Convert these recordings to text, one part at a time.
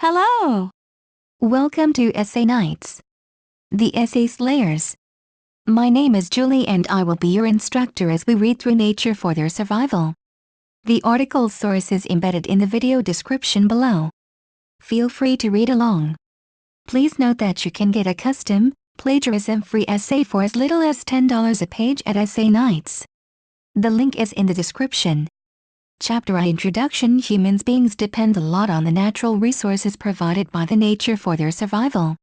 Hello! Welcome to Essay Nights, the Essay Slayers. My name is Julie and I will be your instructor as we read through Nature for their survival. The article source is embedded in the video description below. Feel free to read along. Please note that you can get a custom, plagiarism-free essay for as little as $10 a page at Essay Nights. The link is in the description. Chapter I Introduction Human beings depend a lot on the natural resources provided by the nature for their survival.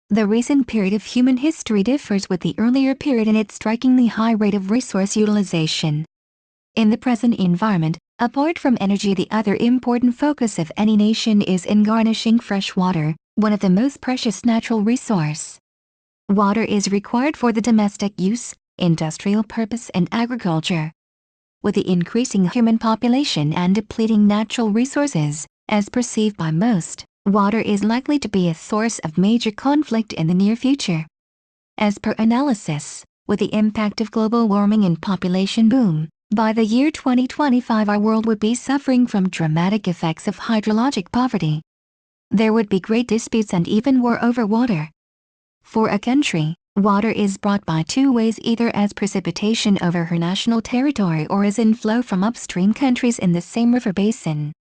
The recent period of human history differs with the earlier period in its strikingly high rate of resource utilization. In the present environment, apart from energy, the other important focus of any nation is in garnishing fresh water, one of the most precious natural resources. Water is required for the domestic use, industrial purpose and agriculture. With the increasing human population and depleting natural resources, as perceived by most, water is likely to be a source of major conflict in the near future. As per analysis, with the impact of global warming and population boom, by the year 2025 our world would be suffering from dramatic effects of hydrologic poverty. There would be great disputes and even war over water. For a country, water is brought by two ways, either as precipitation over her national territory or as inflow from upstream countries in the same river basin.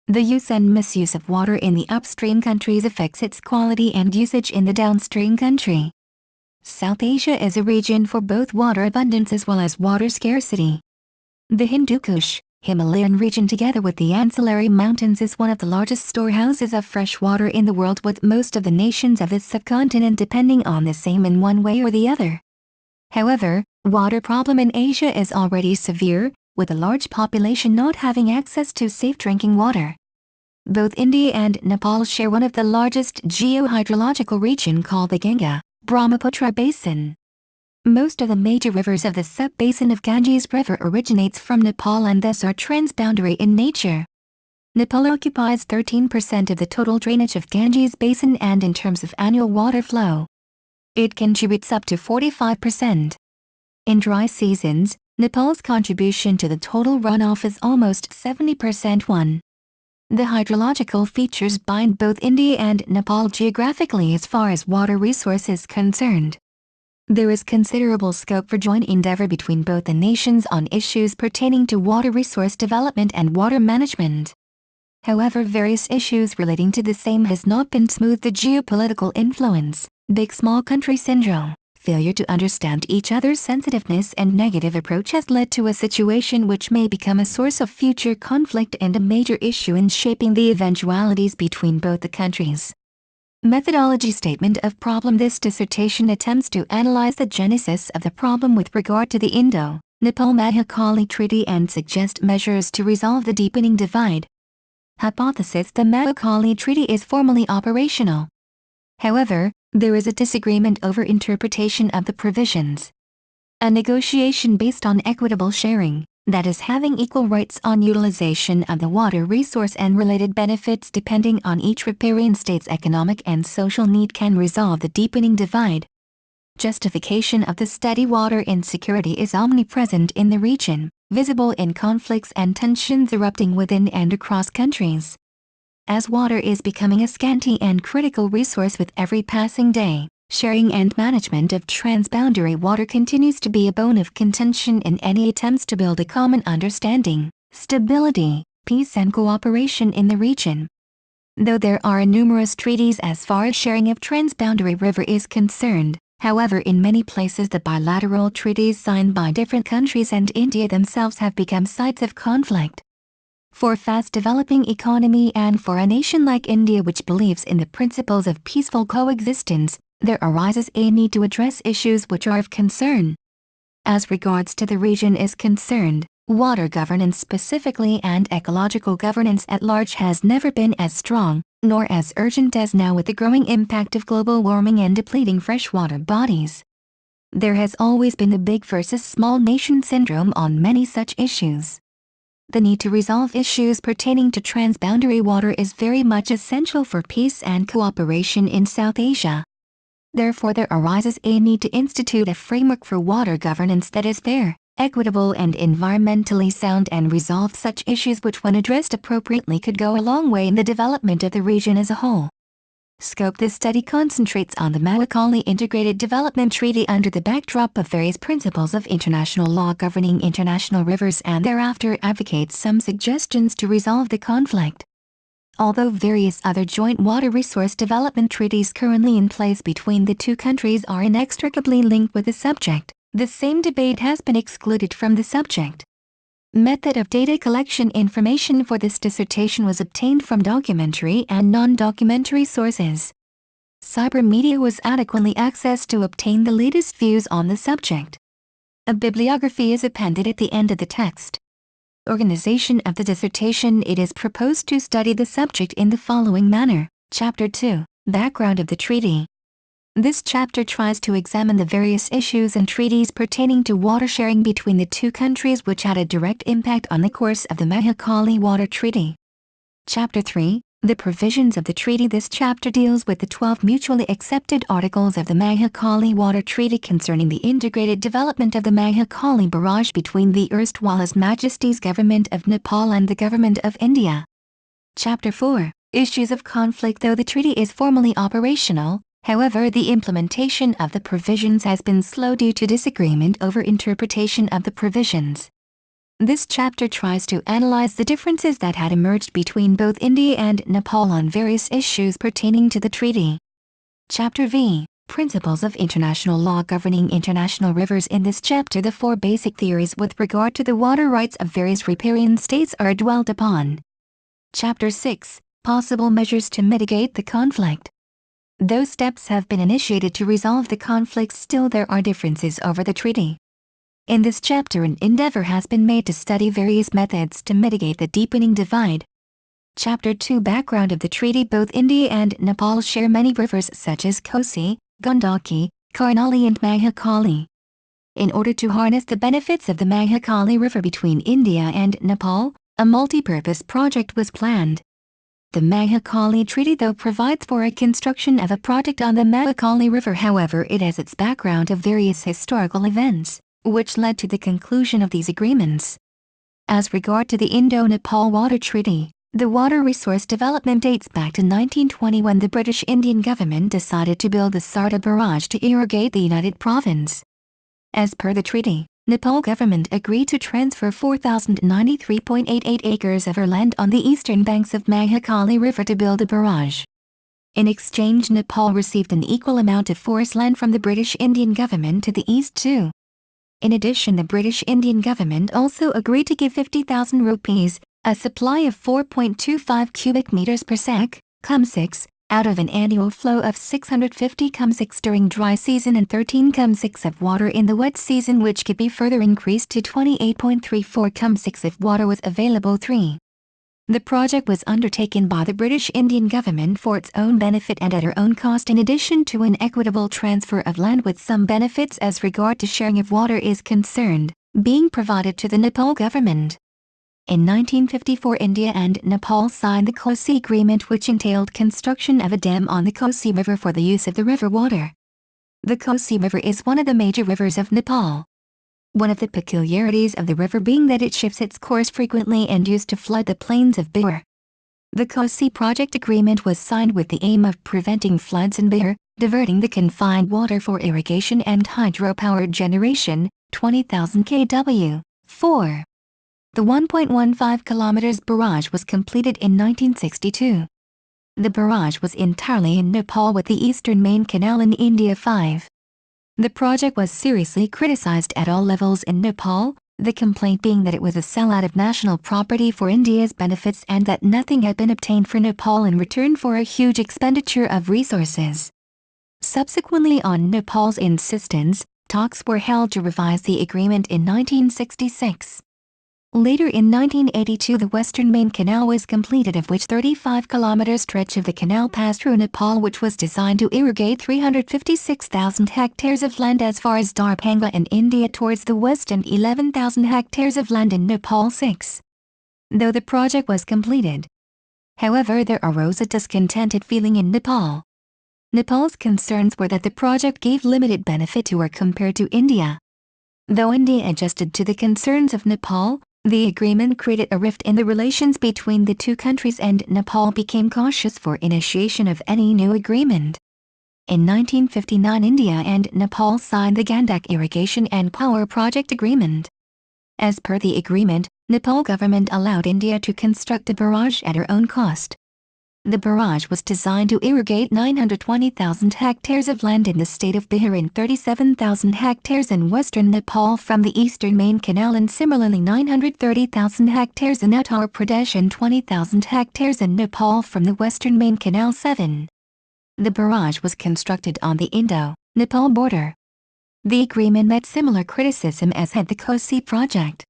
The use and misuse of water in the upstream countries affects its quality and usage in the downstream country. South Asia is a region for both water abundance as well as water scarcity. The Hindu Kush, Himalayan region together with the ancillary mountains is one of the largest storehouses of fresh water in the world, with most of the nations of this subcontinent depending on the same in one way or the other. However, water problem in Asia is already severe, with a large population not having access to safe drinking water. Both India and Nepal share one of the largest geohydrological region called the Ganga-Brahmaputra Basin. Most of the major rivers of the sub-basin of Ganges River originates from Nepal and thus are transboundary in nature. Nepal occupies 13% of the total drainage of Ganges Basin, and in terms of annual water flow, it contributes up to 45%. In dry seasons, Nepal's contribution to the total runoff is almost 70%. The hydrological features bind both India and Nepal geographically as far as water resource is concerned. There is considerable scope for joint endeavor between both the nations on issues pertaining to water resource development and water management. However, various issues relating to the same has not been smoothed. The geopolitical influence, big small country syndrome, failure to understand each other's sensitiveness and negative approach has led to a situation which may become a source of future conflict and a major issue in shaping the eventualities between both the countries. Methodology statement of problem. This dissertation attempts to analyze the genesis of the problem with regard to the Indo-Nepal Mahakali Treaty and suggest measures to resolve the deepening divide. Hypothesis: the Mahakali Treaty is formally operational. However, there is a disagreement over interpretation of the provisions. A negotiation based on equitable sharing, that is, having equal rights on utilization of the water resource and related benefits depending on each riparian state's economic and social need, can resolve the deepening divide. Justification of the steady water insecurity is omnipresent in the region, visible in conflicts and tensions erupting within and across countries. As water is becoming a scanty and critical resource with every passing day, sharing and management of transboundary water continues to be a bone of contention in any attempts to build a common understanding, stability, peace and cooperation in the region. Though there are numerous treaties as far as sharing of transboundary river is concerned, however, in many places the bilateral treaties signed by different countries and India themselves have become sites of conflict. For a fast-developing economy and for a nation like India which believes in the principles of peaceful coexistence, there arises a need to address issues which are of concern. As regards to the region is concerned, water governance specifically and ecological governance at large has never been as strong, nor as urgent as now with the growing impact of global warming and depleting freshwater bodies. There has always been the big versus small nation syndrome on many such issues. The need to resolve issues pertaining to transboundary water is very much essential for peace and cooperation in South Asia. Therefore, there arises a need to institute a framework for water governance that is fair, equitable and environmentally sound, and resolve such issues which, when addressed appropriately, could go a long way in the development of the region as a whole. Scope: this study concentrates on the Mahakali Integrated Development Treaty under the backdrop of various principles of international law governing international rivers, and thereafter advocates some suggestions to resolve the conflict. Although various other joint water resource development treaties currently in place between the two countries are inextricably linked with the subject, the same debate has been excluded from the subject. Method of data collection: information for this dissertation was obtained from documentary and non-documentary sources. Cybermedia was adequately accessed to obtain the latest views on the subject. A bibliography is appended at the end of the text. Organization of the dissertation: it is proposed to study the subject in the following manner. Chapter 2, Background of the Treaty. This chapter tries to examine the various issues and treaties pertaining to water sharing between the two countries which had a direct impact on the course of the Mahakali Water Treaty. Chapter 3, The Provisions of the Treaty. This chapter deals with the 12 mutually accepted articles of the Mahakali Water Treaty concerning the integrated development of the Mahakali Barrage between the erstwhile His Majesty's Government of Nepal and the Government of India. Chapter 4, Issues of Conflict. Though the treaty is formally operational, however, the implementation of the provisions has been slow due to disagreement over interpretation of the provisions. This chapter tries to analyze the differences that had emerged between both India and Nepal on various issues pertaining to the treaty. Chapter V, Principles of International Law Governing International Rivers. In this chapter, the 4 basic theories with regard to the water rights of various riparian states are dwelt upon. Chapter 6, Possible Measures to Mitigate the Conflict. Though steps have been initiated to resolve the conflicts, still there are differences over the treaty. In this chapter, an endeavor has been made to study various methods to mitigate the deepening divide. Chapter 2, Background of the Treaty. Both India and Nepal share many rivers such as Kosi, Gandaki, Karnali and Mahakali. In order to harness the benefits of the Mahakali River between India and Nepal, a multi-purpose project was planned. The Mahakali Treaty, though, provides for a construction of a project on the Mahakali River. However, it has its background of various historical events, which led to the conclusion of these agreements. As regard to the Indo-Nepal Water Treaty, the water resource development dates back to 1920, when the British Indian government decided to build the Sarda Barrage to irrigate the United Province. As per the treaty, Nepal government agreed to transfer 4,093.88 acres of her land on the eastern banks of Mahakali River to build a barrage. In exchange, Nepal received an equal amount of forest land from the British Indian government to the east too. In addition, the British Indian government also agreed to give 50,000 rupees, a supply of 4.25 cubic meters per sec, cum-6, out of an annual flow of 650 cum-6 during dry season and 13 cum-6 of water in the wet season, which could be further increased to 28.34 cum-6 if water was available. 3. The project was undertaken by the British Indian government for its own benefit and at her own cost, in addition to an equitable transfer of land with some benefits as regard to sharing of water is concerned, being provided to the Nepal government. In 1954, India and Nepal signed the Kosi Agreement, which entailed construction of a dam on the Kosi River for the use of the river water. The Kosi River is one of the major rivers of Nepal. One of the peculiarities of the river being that it shifts its course frequently and used to flood the plains of Bihar. The Kosi Project Agreement was signed with the aim of preventing floods in Bihar, diverting the confined water for irrigation and hydropower generation, 20,000 kW. 4. The 1.15 kilometers barrage was completed in 1962. The barrage was entirely in Nepal, with the eastern main canal in India. 5. The project was seriously criticized at all levels in Nepal, the complaint being that it was a sellout of national property for India's benefits and that nothing had been obtained for Nepal in return for a huge expenditure of resources. Subsequently, on Nepal's insistence, talks were held to revise the agreement in 1966. Later in 1982, the Western Main Canal was completed, of which 35-kilometer stretch of the canal passed through Nepal, which was designed to irrigate 356,000 hectares of land as far as Darbhanga in India towards the west and 11,000 hectares of land in Nepal. 6. Though the project was completed, however, there arose a discontented feeling in Nepal. Nepal's concerns were that the project gave limited benefit to her compared to India. Though India adjusted to the concerns of Nepal, the agreement created a rift in the relations between the two countries and Nepal became cautious for initiation of any new agreement. In 1959, India and Nepal signed the Gandak Irrigation and Power Project Agreement. As per the agreement, Nepal government allowed India to construct a barrage at her own cost. The barrage was designed to irrigate 920,000 hectares of land in the state of Bihar and 37,000 hectares in western Nepal from the eastern main canal, and similarly 930,000 hectares in Uttar Pradesh and 20,000 hectares in Nepal from the western main canal 7. The barrage was constructed on the Indo-Nepal border. The agreement met similar criticism as had the Kosi project.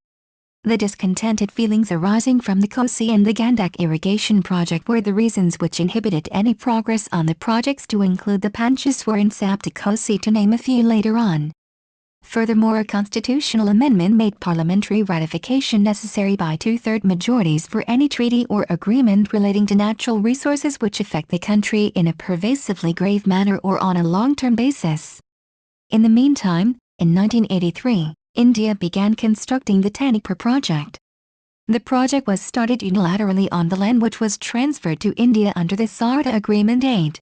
The discontented feelings arising from the Kosi and the Gandak irrigation project were the reasons which inhibited any progress on the projects, to include the Pancheshwar and Sapti Kosi, to name a few later on. Furthermore, a constitutional amendment made parliamentary ratification necessary by two-thirds majorities for any treaty or agreement relating to natural resources which affect the country in a pervasively grave manner or on a long-term basis. In the meantime, in 1983, India began constructing the Tanipur project. The project was started unilaterally on the land which was transferred to India under the Sarda Agreement 8.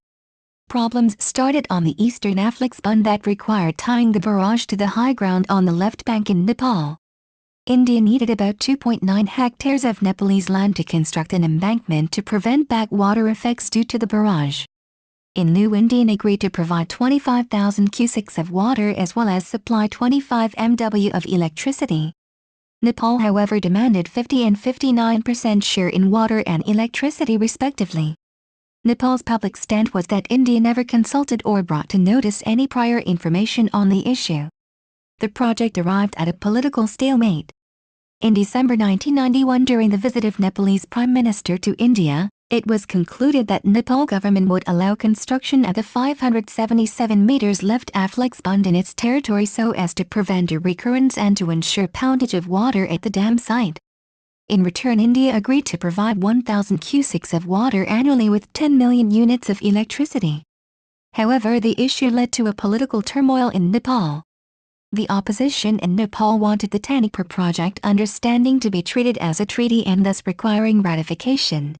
Problems started on the eastern Afflex Bund that required tying the barrage to the high ground on the left bank in Nepal. India needed about 2.9 hectares of Nepalese land to construct an embankment to prevent backwater effects due to the barrage. In lieu, India agreed to provide 25,000 cusics of water as well as supply 25 MW of electricity. Nepal, however, demanded 50 and 59% share in water and electricity respectively. Nepal's public stand was that India never consulted or brought to notice any prior information on the issue. The project arrived at a political stalemate. In December 1991, during the visit of Nepalese Prime Minister to India, it was concluded that Nepal government would allow construction at the 577 meters left Afflex Bund in its territory so as to prevent a recurrence and to ensure poundage of water at the dam site. In return, India agreed to provide 1,000 cusics of water annually with 10 million units of electricity. However, the issue led to a political turmoil in Nepal. The opposition in Nepal wanted the Tanipur project understanding to be treated as a treaty and thus requiring ratification.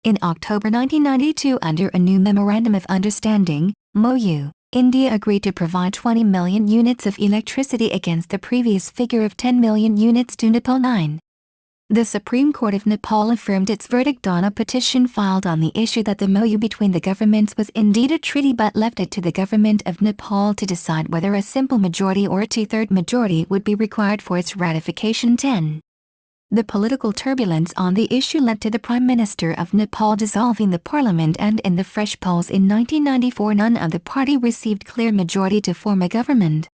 In October 1992, under a new Memorandum of Understanding, MOU, India agreed to provide 20 million units of electricity against the previous figure of 10 million units to Nepal 9. The Supreme Court of Nepal affirmed its verdict on a petition filed on the issue that the MOU between the governments was indeed a treaty, but left it to the government of Nepal to decide whether a simple majority or a two-third majority would be required for its ratification. 10. The political turbulence on the issue led to the Prime Minister of Nepal dissolving the parliament, and in the fresh polls in 1994 none of the party received clear majority to form a government.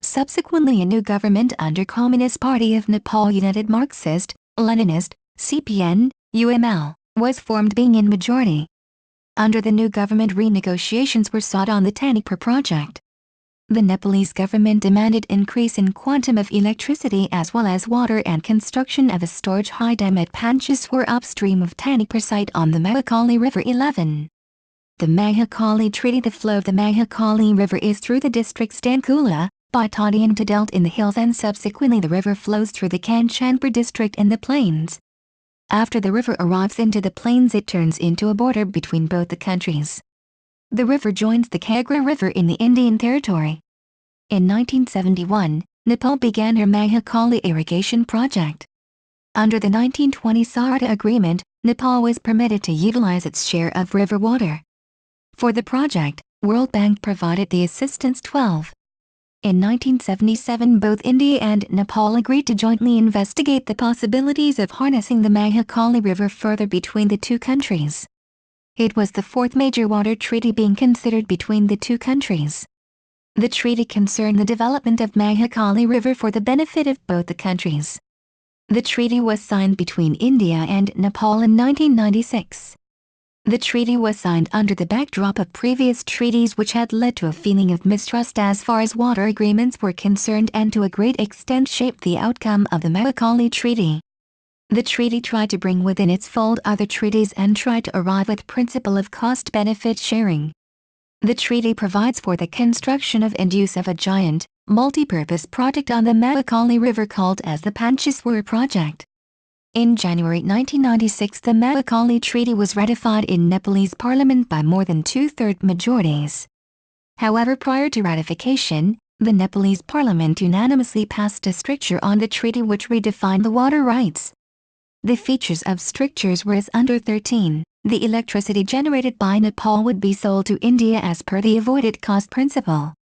Subsequently, a new government under Communist Party of Nepal United Marxist, Leninist, CPN, UML, was formed, being in majority. Under the new government, renegotiations were sought on the Tanipur project. The Nepalese government demanded increase in quantum of electricity as well as water and construction of a storage high dam at Pancheshwar upstream of Tanipur site on the Mahakali River. 11. The Mahakali Treaty. The flow of the Mahakali River is through the districts Dankula, Baitadi and Tadelt in the hills, and subsequently the river flows through the Kanchanpur district in the plains. After the river arrives into the plains, it turns into a border between both the countries. The river joins the Kagra River in the Indian territory. In 1971, Nepal began her Mahakali irrigation project. Under the 1920 Sarda Agreement, Nepal was permitted to utilize its share of river water. For the project, World Bank provided the assistance. 12. In 1977, both India and Nepal agreed to jointly investigate the possibilities of harnessing the Mahakali River further between the two countries. It was the fourth major water treaty being considered between the two countries. The treaty concerned the development of Mahakali River for the benefit of both the countries. The treaty was signed between India and Nepal in 1996. The treaty was signed under the backdrop of previous treaties which had led to a feeling of mistrust as far as water agreements were concerned, and to a great extent shaped the outcome of the Mahakali Treaty. The treaty tried to bring within its fold other treaties and tried to arrive at the principle of cost-benefit sharing. The treaty provides for the construction of and use of a giant, multi-purpose project on the Mahakali River called as the Pancheshwar Project. In January 1996, the Mahakali Treaty was ratified in Nepalese parliament by more than two-thirds majorities. However, prior to ratification, the Nepalese parliament unanimously passed a stricture on the treaty which redefined the water rights. The features of strictures were as under 13. The electricity generated by Nepal would be sold to India as per the avoided cost principle.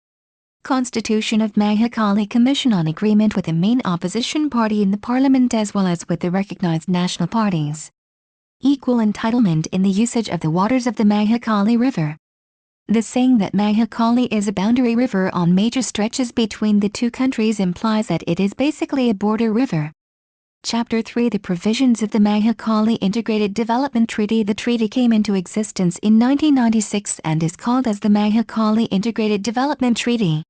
Constitution of Mahakali Commission on agreement with the main opposition party in the parliament as well as with the recognized national parties. Equal entitlement in the usage of the waters of the Mahakali River. The saying that Mahakali is a boundary river on major stretches between the two countries implies that it is basically a border river. Chapter 3 The provisions of the Mahakali Integrated Development Treaty. The treaty came into existence in 1996 and is called as the Mahakali Integrated Development Treaty.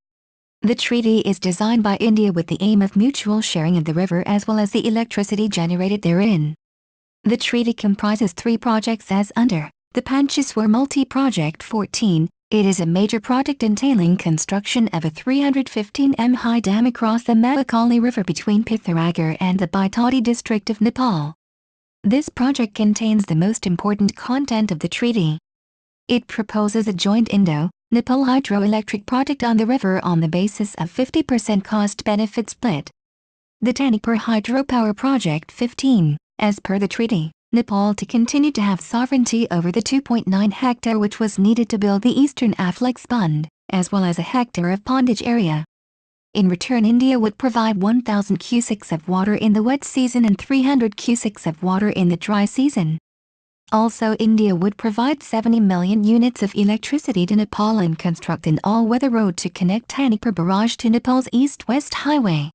The treaty is designed by India with the aim of mutual sharing of the river as well as the electricity generated therein. The treaty comprises 3 projects as under the Pancheshwar Multi-Project 14. It is a major project entailing construction of a 315 m high dam across the Mahakali River between Pithoragarh and the Baitadi district of Nepal. This project contains the most important content of the treaty. It proposes a joint Indo-Nepal hydroelectric project on the river on the basis of 50% cost-benefit split. The Tanipur Hydropower Project 15, as per the treaty, Nepal to continue to have sovereignty over the 2.9 hectare which was needed to build the Eastern Afflex Bund, as well as a hectare of pondage area. In return, India would provide 1,000 cusics of water in the wet season and 300 cusics of water in the dry season. Also, India would provide 70 million units of electricity to Nepal and construct an all-weather road to connect Tanipur Barrage to Nepal's east-west highway.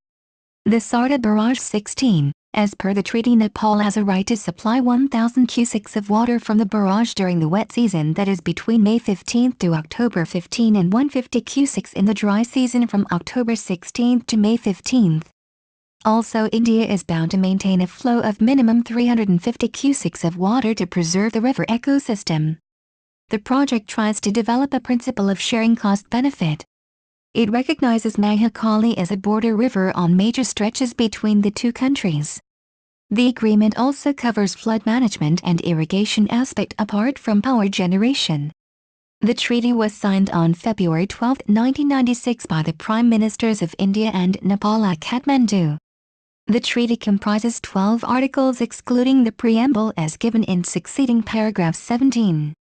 The Sarda Barrage 16. As per the treaty, Nepal has a right to supply 1,000 cusics of water from the barrage during the wet season, that is between May 15 to October 15, and 150 cusics in the dry season from October 16 to May 15. Also, India is bound to maintain a flow of minimum 350 cusics of water to preserve the river ecosystem. The project tries to develop a principle of sharing cost-benefit. It recognizes Mahakali as a border river on major stretches between the two countries. The agreement also covers flood management and irrigation aspect apart from power generation. The treaty was signed on February 12, 1996 by the Prime Ministers of India and Nepal at Kathmandu. The treaty comprises 12 articles excluding the preamble as given in succeeding paragraph 17.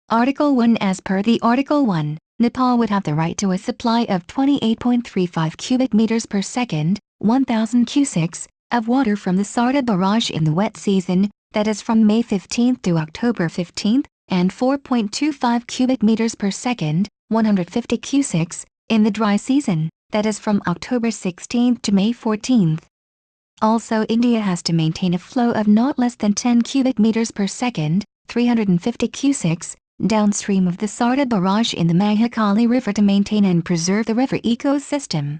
Article 1. As per the Article 1, Nepal would have the right to a supply of 28.35 cubic meters per second, 1,000 cusics, of water from the Sarda Barrage in the wet season, that is from May 15 to October 15, and 4.25 cubic meters per second, 150 cusics, in the dry season, that is from October 16 to May 14. Also, India has to maintain a flow of not less than 10 cubic meters per second, 350 cusics, downstream of the Sarda Barrage in the Mahakali River to maintain and preserve the river ecosystem.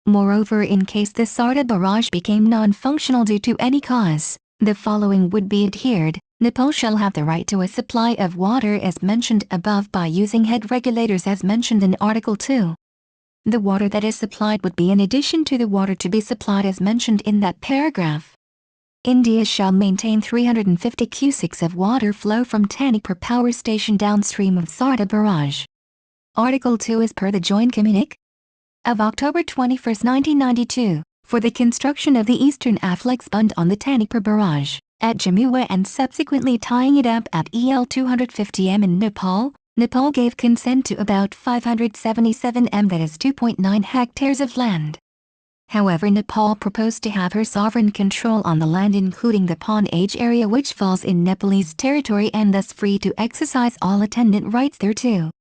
Moreover, in case the Sarda Barrage became non-functional due to any cause, the following would be adhered. Nepal shall have the right to a supply of water as mentioned above by using head regulators as mentioned in Article 2. The water that is supplied would be in addition to the water to be supplied as mentioned in that paragraph. India shall maintain 350 cusics of water flow from Tanipur Power Station downstream of Sarda Barrage. Article 2 is per the Joint Communique of October 21, 1992, for the construction of the Eastern Afflex Bund on the Tanipur Barrage at Jamua and subsequently tying it up at EL 250 m in Nepal. Nepal gave consent to about 577 m, that is 2.9 hectares of land. However, Nepal proposed to have her sovereign control on the land including the pondage area which falls in Nepalese territory and thus free to exercise all attendant rights thereto.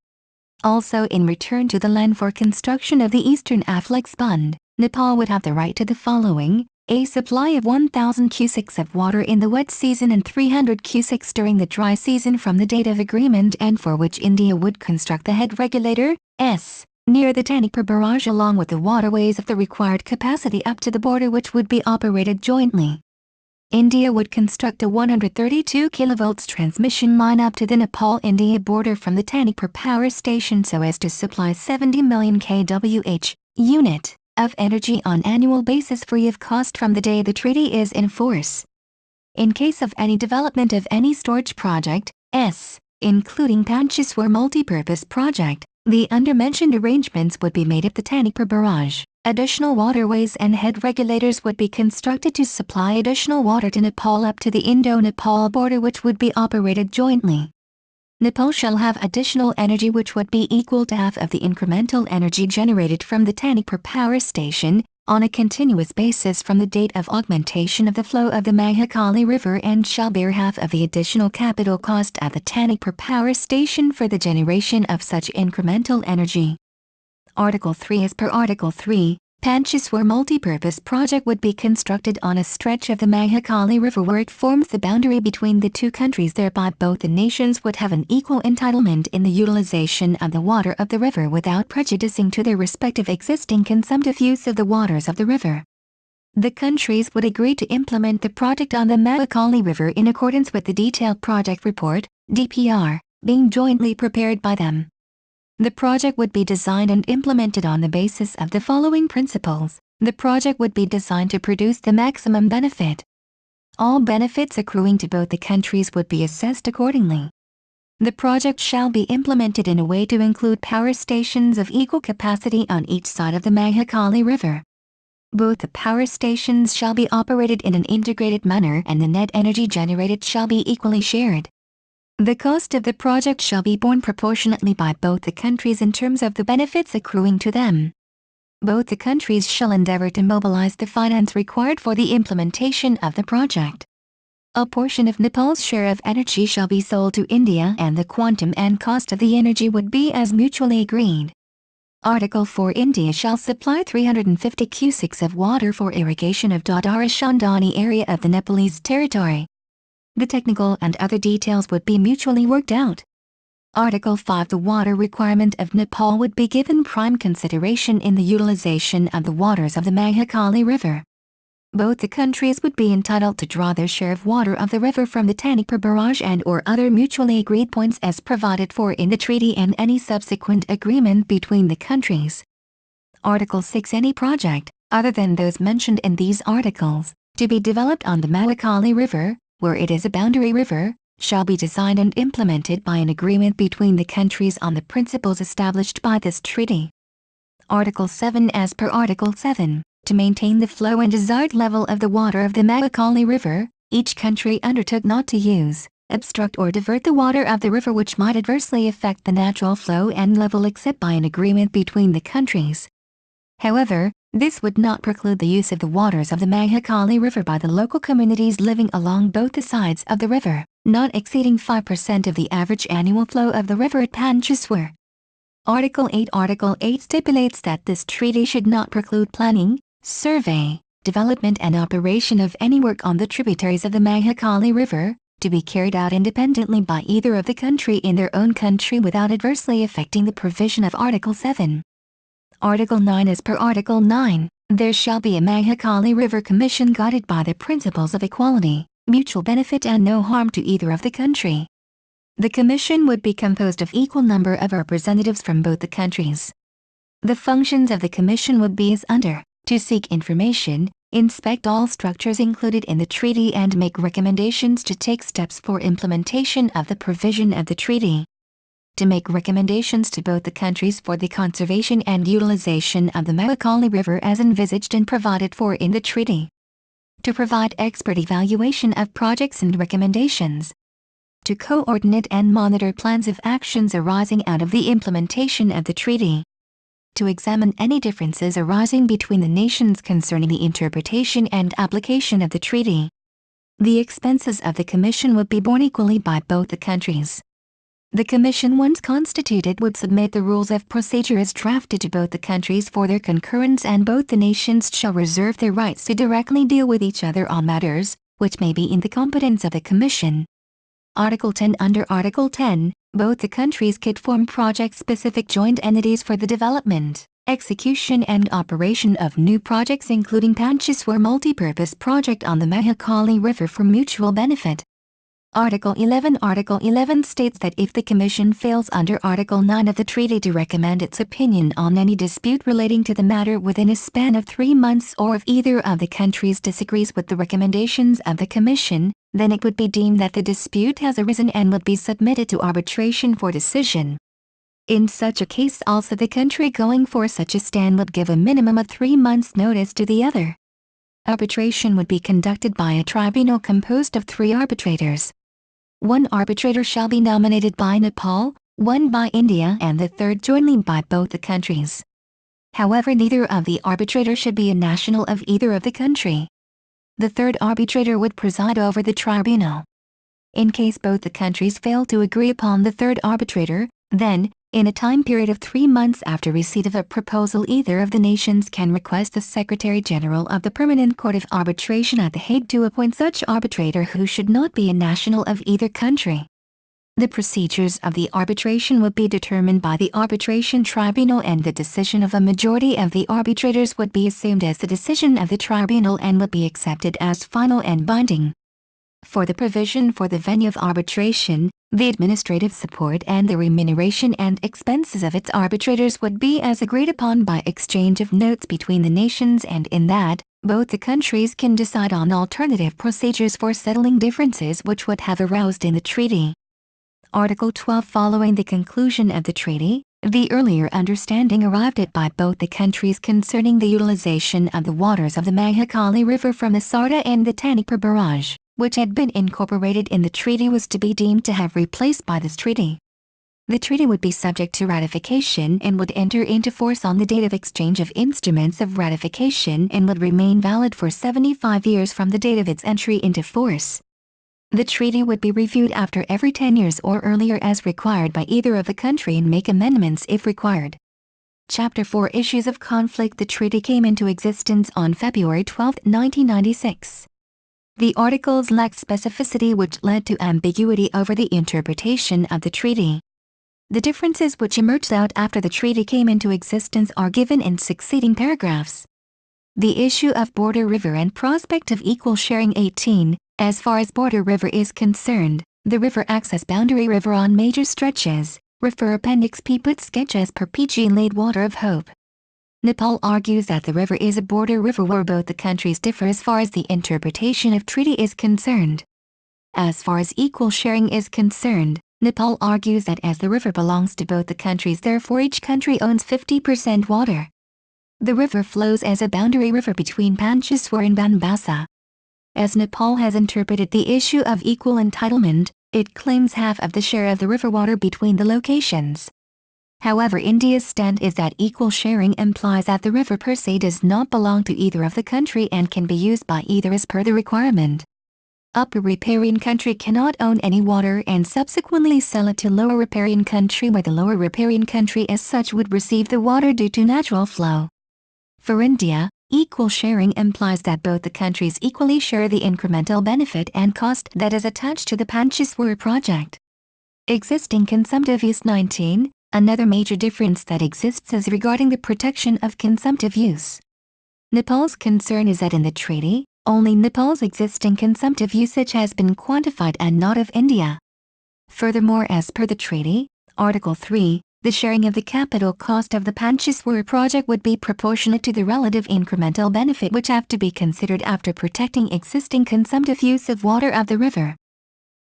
Also, in return to the land for construction of the Eastern Afflex Bund, Nepal would have the right to the following: a supply of 1,000 cusics of water in the wet season and 300 cusics during the dry season from the date of agreement, and for which India would construct the head regulator, near the Tanipur Barrage along with the waterways of the required capacity up to the border which would be operated jointly. India would construct a 132 kV transmission line up to the Nepal-India border from the Tanipur power station so as to supply 70 million kWh, unit of energy on annual basis free of cost from the day the treaty is in force. In case of any development of any storage project, including Pancheshwar multipurpose project, the undermentioned arrangements would be made at the Tanipur barrage. Additional waterways and head regulators would be constructed to supply additional water to Nepal up to the Indo-Nepal border, which would be operated jointly. Nepal shall have additional energy which would be equal to half of the incremental energy generated from the Tanipur power station, on a continuous basis from the date of augmentation of the flow of the Mahakali River, and shall bear half of the additional capital cost at the Tanipur power station for the generation of such incremental energy. Article 3. As per Article 3, Pancheshwar multipurpose project would be constructed on a stretch of the Mahakali River where it forms the boundary between the two countries. Thereby both the nations would have an equal entitlement in the utilization of the water of the river without prejudicing to their respective existing consumptive use of the waters of the river. The countries would agree to implement the project on the Mahakali River in accordance with the detailed project report, DPR, being jointly prepared by them. The project would be designed and implemented on the basis of the following principles. The project would be designed to produce the maximum benefit. All benefits accruing to both the countries would be assessed accordingly. The project shall be implemented in a way to include power stations of equal capacity on each side of the Mahakali River. Both the power stations shall be operated in an integrated manner and the net energy generated shall be equally shared. The cost of the project shall be borne proportionately by both the countries in terms of the benefits accruing to them. Both the countries shall endeavor to mobilize the finance required for the implementation of the project. A portion of Nepal's share of energy shall be sold to India, and the quantum and cost of the energy would be as mutually agreed. Article 4. India shall supply 350 cusics of water for irrigation of Dadara Shandani area of the Nepalese territory. The technical and other details would be mutually worked out. Article 5. The water requirement of Nepal would be given prime consideration in the utilization of the waters of the Mahakali River. Both the countries would be entitled to draw their share of water of the river from the Tanipur barrage and or other mutually agreed points as provided for in the treaty and any subsequent agreement between the countries. Article 6. Any project, other than those mentioned in these articles, to be developed on the Mahakali River, where it is a boundary river, shall be designed and implemented by an agreement between the countries on the principles established by this treaty. Article 7. As per Article 7, to maintain the flow and desired level of the water of the Mahakali River, each country undertook not to use, obstruct or divert the water of the river which might adversely affect the natural flow and level except by an agreement between the countries. However, this would not preclude the use of the waters of the Mahakali River by the local communities living along both the sides of the river, not exceeding 5% of the average annual flow of the river at Pancheshwar. Article 8. Article 8 stipulates that this treaty should not preclude planning, survey, development and operation of any work on the tributaries of the Mahakali River, to be carried out independently by either of the country in their own country without adversely affecting the provision of Article 7. Article 9. As per Article 9, there shall be a Mahakali River Commission guided by the principles of equality, mutual benefit and no harm to either of the country. The commission would be composed of equal number of representatives from both the countries. The functions of the commission would be as under: to seek information, inspect all structures included in the treaty and make recommendations to take steps for implementation of the provision of the treaty. To make recommendations to both the countries for the conservation and utilization of the Mahakali River as envisaged and provided for in the treaty. To provide expert evaluation of projects and recommendations. To coordinate and monitor plans of actions arising out of the implementation of the treaty. To examine any differences arising between the nations concerning the interpretation and application of the treaty. The expenses of the commission would be borne equally by both the countries. The commission, once constituted, would submit the rules of procedure as drafted to both the countries for their concurrence, and both the nations shall reserve their rights to directly deal with each other on matters which may be in the competence of the commission. Article 10. Under Article 10, both the countries could form project-specific joint entities for the development, execution and operation of new projects including Pancheshwar multipurpose project on the Mahakali River for mutual benefit. Article 11 states that if the Commission fails under Article 9 of the treaty to recommend its opinion on any dispute relating to the matter within a span of 3 months, or if either of the countries disagrees with the recommendations of the Commission, then it would be deemed that the dispute has arisen and would be submitted to arbitration for decision. In such a case also the country going for such a stand would give a minimum of 3 months' notice to the other. Arbitration would be conducted by a tribunal composed of 3 arbitrators. 1 arbitrator shall be nominated by Nepal, 1 by India, and the 3rd jointly by both the countries. However, neither of the arbitrators should be a national of either of the country. The 3rd arbitrator would preside over the tribunal. In case both the countries fail to agree upon the 3rd arbitrator, then, in a time period of 3 months after receipt of a proposal, either of the nations can request the Secretary-General of the Permanent Court of Arbitration at The Hague to appoint such arbitrator who should not be a national of either country. The procedures of the arbitration would be determined by the arbitration tribunal, and the decision of a majority of the arbitrators would be assumed as the decision of the tribunal and would be accepted as final and binding. For the provision for the venue of arbitration, the administrative support and the remuneration and expenses of its arbitrators would be as agreed upon by exchange of notes between the nations, and in that, both the countries can decide on alternative procedures for settling differences which would have aroused in the treaty. Article 12. Following the conclusion of the treaty, the earlier understanding arrived at by both the countries concerning the utilization of the waters of the Mahakali River from the Sarda and the Tanipur barrage, which had been incorporated in the treaty, was to be deemed to have replaced by this treaty. The treaty would be subject to ratification and would enter into force on the date of exchange of instruments of ratification, and would remain valid for 75 years from the date of its entry into force. The treaty would be reviewed after every 10 years or earlier as required by either of the country, and make amendments if required. Chapter 4. Issues of conflict. The treaty came into existence on February 12, 1996. The articles lacked specificity, which led to ambiguity over the interpretation of the treaty. The differences which emerged out after the treaty came into existence are given in succeeding paragraphs. The issue of border river and prospect of equal sharing. 18. As far as border river is concerned, the river acts as boundary river on major stretches. Refer Appendix P. Put sketch as per PG Laid Water of Hope. Nepal argues that the river is a border river where both the countries differ as far as the interpretation of treaty is concerned. As far as equal sharing is concerned, Nepal argues that as the river belongs to both the countries, therefore each country owns 50% water. The river flows as a boundary river between Pancheswar and Banbasa. As Nepal has interpreted the issue of equal entitlement, it claims half of the share of the river water between the locations. However, India's stand is that equal sharing implies that the river per se does not belong to either of the country and can be used by either as per the requirement. Upper riparian country cannot own any water and subsequently sell it to lower riparian country, where the lower riparian country as such would receive the water due to natural flow. For India, equal sharing implies that both the countries equally share the incremental benefit and cost that is attached to the Pancheswar project. Existing consumptive use. 19. Another major difference that exists is regarding the protection of consumptive use. Nepal's concern is that in the treaty, only Nepal's existing consumptive usage has been quantified and not of India. Furthermore, as per the treaty, Article 3, the sharing of the capital cost of the Pancheswar project would be proportionate to the relative incremental benefit which have to be considered after protecting existing consumptive use of water of the river.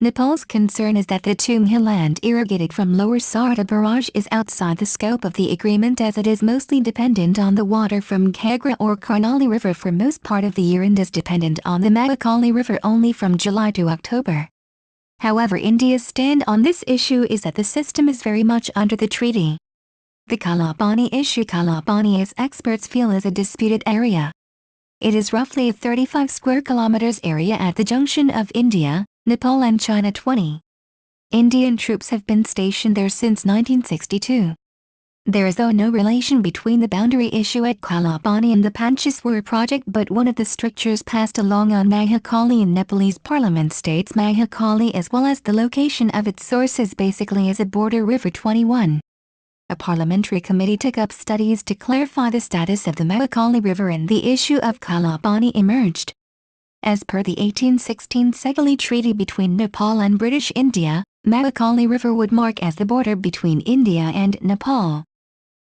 Nepal's concern is that the Tumhi land irrigated from Lower Sarda barrage is outside the scope of the agreement, as it is mostly dependent on the water from Ghagra or Karnali River for most part of the year and is dependent on the Mahakali River only from July to October. However, India's stand on this issue is that the system is very much under the treaty. The Kalabani issue. Kalabani, as experts feel, is a disputed area. It is roughly a 35 square kilometers area at the junction of India, Nepal and China. 20. Indian troops have been stationed there since 1962. There is though no relation between the boundary issue at Kalabani and the Pancheswar project, but one of the strictures passed along on Mahakali in Nepalese parliament states Mahakali as well as the location of its sources basically as a border river. 21. A parliamentary committee took up studies to clarify the status of the Mahakali River and the issue of Kalabani emerged. As per the 1816 Seghalli Treaty between Nepal and British India, Mahakali River would mark as the border between India and Nepal.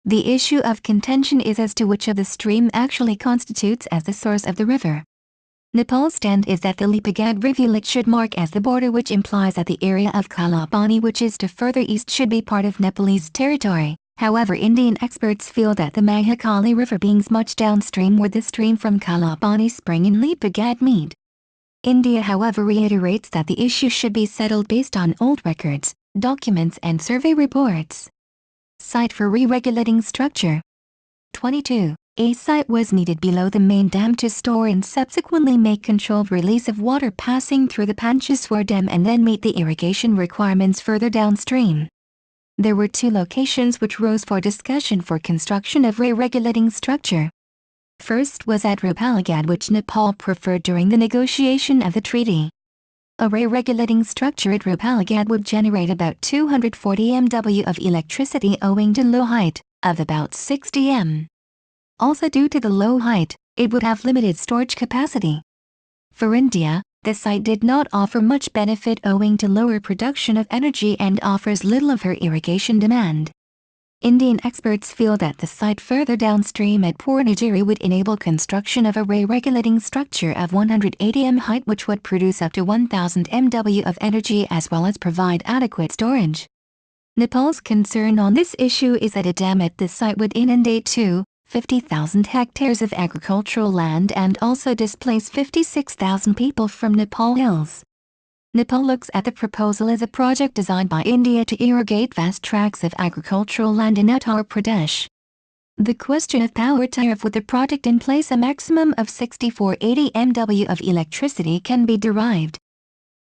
The issue of contention is as to which of the stream actually constitutes as the source of the river. Nepal's stand is that the Lipagad rivulet should mark as the border, which implies that the area of Kalabani, which is to further east, should be part of Nepalese territory. However, Indian experts feel that the Mahakali River being much downstream where the stream from Kalabani spring in Lipagad meet. India, however, reiterates that the issue should be settled based on old records, documents and survey reports. Site for re-regulating structure. 22. A site was needed below the main dam to store and subsequently make controlled release of water passing through the Pancheswar Dam and then meet the irrigation requirements further downstream. There were two locations which rose for discussion for construction of re-regulating structure. First was at Rupalagad, which Nepal preferred during the negotiation of the treaty. A re-regulating structure at Rupalagad would generate about 240 MW of electricity owing to low height, of about 60 m. Also due to the low height, it would have limited storage capacity. For India, the site did not offer much benefit owing to lower production of energy and offers little of her irrigation demand. Indian experts feel that the site further downstream at Purnagiri would enable construction of a re-regulating structure of 180 m height, which would produce up to 1000 MW of energy as well as provide adequate storage. Nepal's concern on this issue is that a dam at this site would inundate 50,000 hectares of agricultural land and also displace 56,000 people from Nepal Hills. Nepal looks at the proposal as a project designed by India to irrigate vast tracts of agricultural land in Uttar Pradesh. The question of power tariff: with the project in place, a maximum of 6480 MW of electricity can be derived.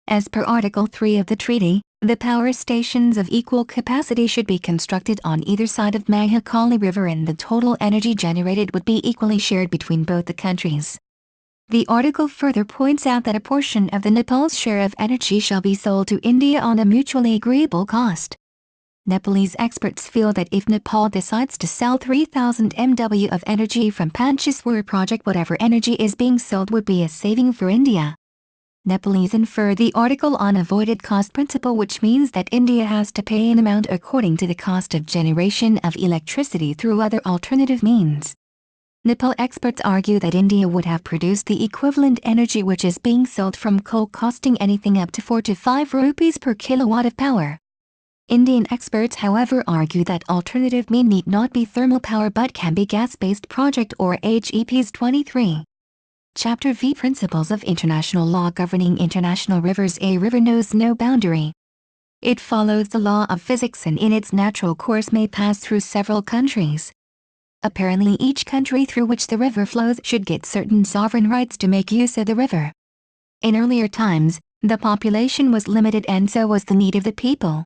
As per Article 3 of the treaty, the power stations of equal capacity should be constructed on either side of Mahakali River and the total energy generated would be equally shared between both the countries. The article further points out that a portion of the Nepal's share of energy shall be sold to India on a mutually agreeable cost. Nepalese experts feel that if Nepal decides to sell 3000 MW of energy from Pancheswar project, whatever energy is being sold would be a saving for India. Nepalese infer the article on avoided cost principle, which means that India has to pay an amount according to the cost of generation of electricity through other alternative means. Nepal experts argue that India would have produced the equivalent energy which is being sold from coal, costing anything up to 4 to 5 rupees per kilowatt of power. Indian experts, however, argue that alternative mean need not be thermal power but can be gas-based project or HEPs. 23. Chapter V. Principles of International Law governing international rivers. A river knows no boundary. It follows the law of physics and in its natural course may pass through several countries. Apparently each country through which the river flows should get certain sovereign rights to make use of the river. In earlier times, the population was limited and so was the need of the people.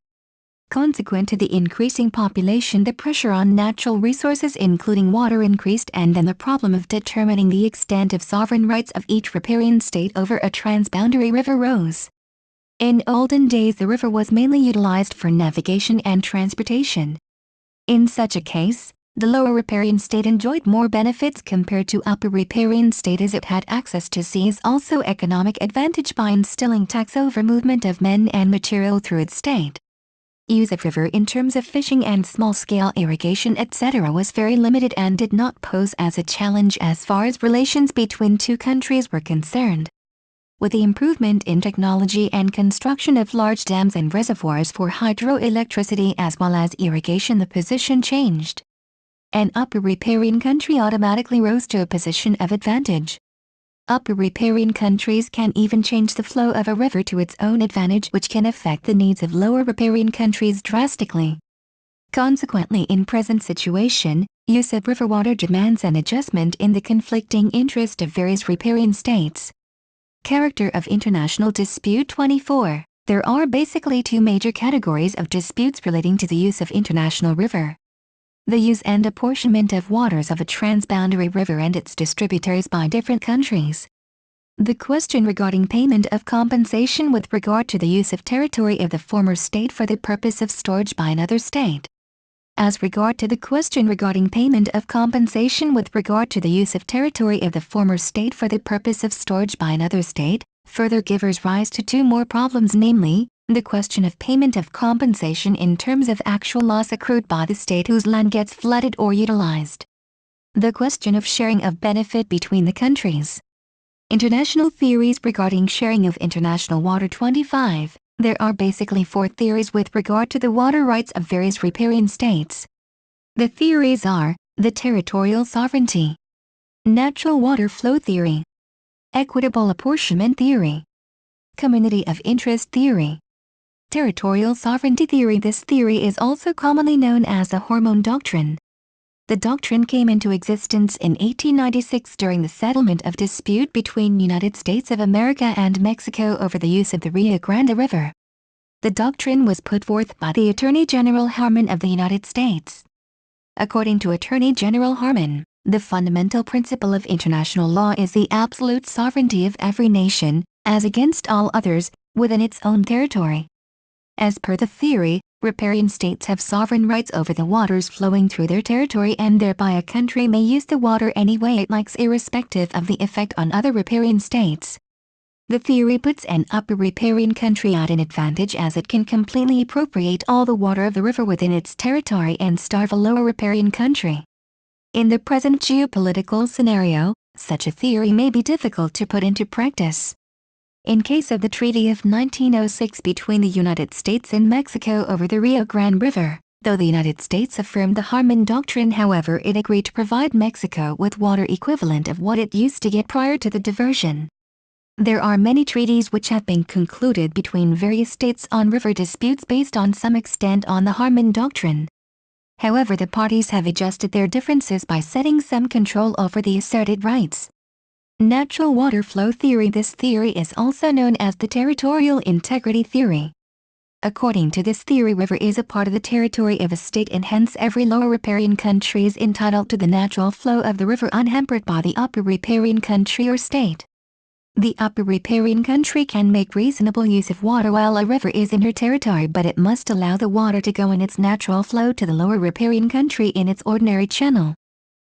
Consequent to the increasing population, the pressure on natural resources including water increased, and then the problem of determining the extent of sovereign rights of each riparian state over a transboundary river rose. In olden days the river was mainly utilized for navigation and transportation. In such a case, the lower riparian state enjoyed more benefits compared to upper riparian state as it had access to seas, also economic advantage by instilling tax over movement of men and material through its state. Use of river in terms of fishing and small-scale irrigation etc. was very limited and did not pose as a challenge as far as relations between two countries were concerned. With the improvement in technology and construction of large dams and reservoirs for hydroelectricity as well as irrigation, the position changed. An upper riparian country automatically rose to a position of advantage. Upper riparian countries can even change the flow of a river to its own advantage, which can affect the needs of lower riparian countries drastically. Consequently, in present situation, use of river water demands an adjustment in the conflicting interest of various riparian states. Character of international dispute. 24. There are basically two major categories of disputes relating to the use of international river. The use and apportionment of waters of a transboundary river and its distributors by different countries. The question regarding payment of compensation with regard to the use of territory of the former state for the purpose of storage by another state. As regard to the question regarding payment of compensation with regard to the use of territory of the former state for the purpose of storage by another state, further gives rise to two more problems, namely, the question of payment of compensation in terms of actual loss accrued by the state whose land gets flooded or utilized. The question of sharing of benefit between the countries. International theories regarding sharing of international water. 25. There are basically four theories with regard to the water rights of various riparian states. The theories are the territorial sovereignty, natural water flow theory, equitable apportionment theory, community of interest theory, territorial sovereignty theory. This theory is also commonly known as the hormone doctrine. The doctrine came into existence in 1896 during the settlement of dispute between United States of America and Mexico over the use of the Rio Grande River. The doctrine was put forth by the Attorney General Harmon of the United States. According to Attorney General Harmon, the fundamental principle of international law is the absolute sovereignty of every nation, as against all others, within its own territory. As per the theory, riparian states have sovereign rights over the waters flowing through their territory, and thereby a country may use the water any way it likes irrespective of the effect on other riparian states. The theory puts an upper riparian country at an advantage as it can completely appropriate all the water of the river within its territory and starve a lower riparian country. In the present geopolitical scenario, such a theory may be difficult to put into practice. In case of the Treaty of 1906 between the United States and Mexico over the Rio Grande River, though the United States affirmed the Harmon Doctrine, however, it agreed to provide Mexico with water equivalent of what it used to get prior to the diversion. There are many treaties which have been concluded between various states on river disputes based on some extent on the Harmon Doctrine. However, the parties have adjusted their differences by setting some control over the asserted rights. Natural water flow theory. This theory is also known as the territorial integrity theory. According to this theory, river is a part of the territory of a state, and hence every lower riparian country is entitled to the natural flow of the river unhampered by the upper riparian country or state. The upper riparian country can make reasonable use of water while a river is in her territory, but it must allow the water to go in its natural flow to the lower riparian country in its ordinary channel.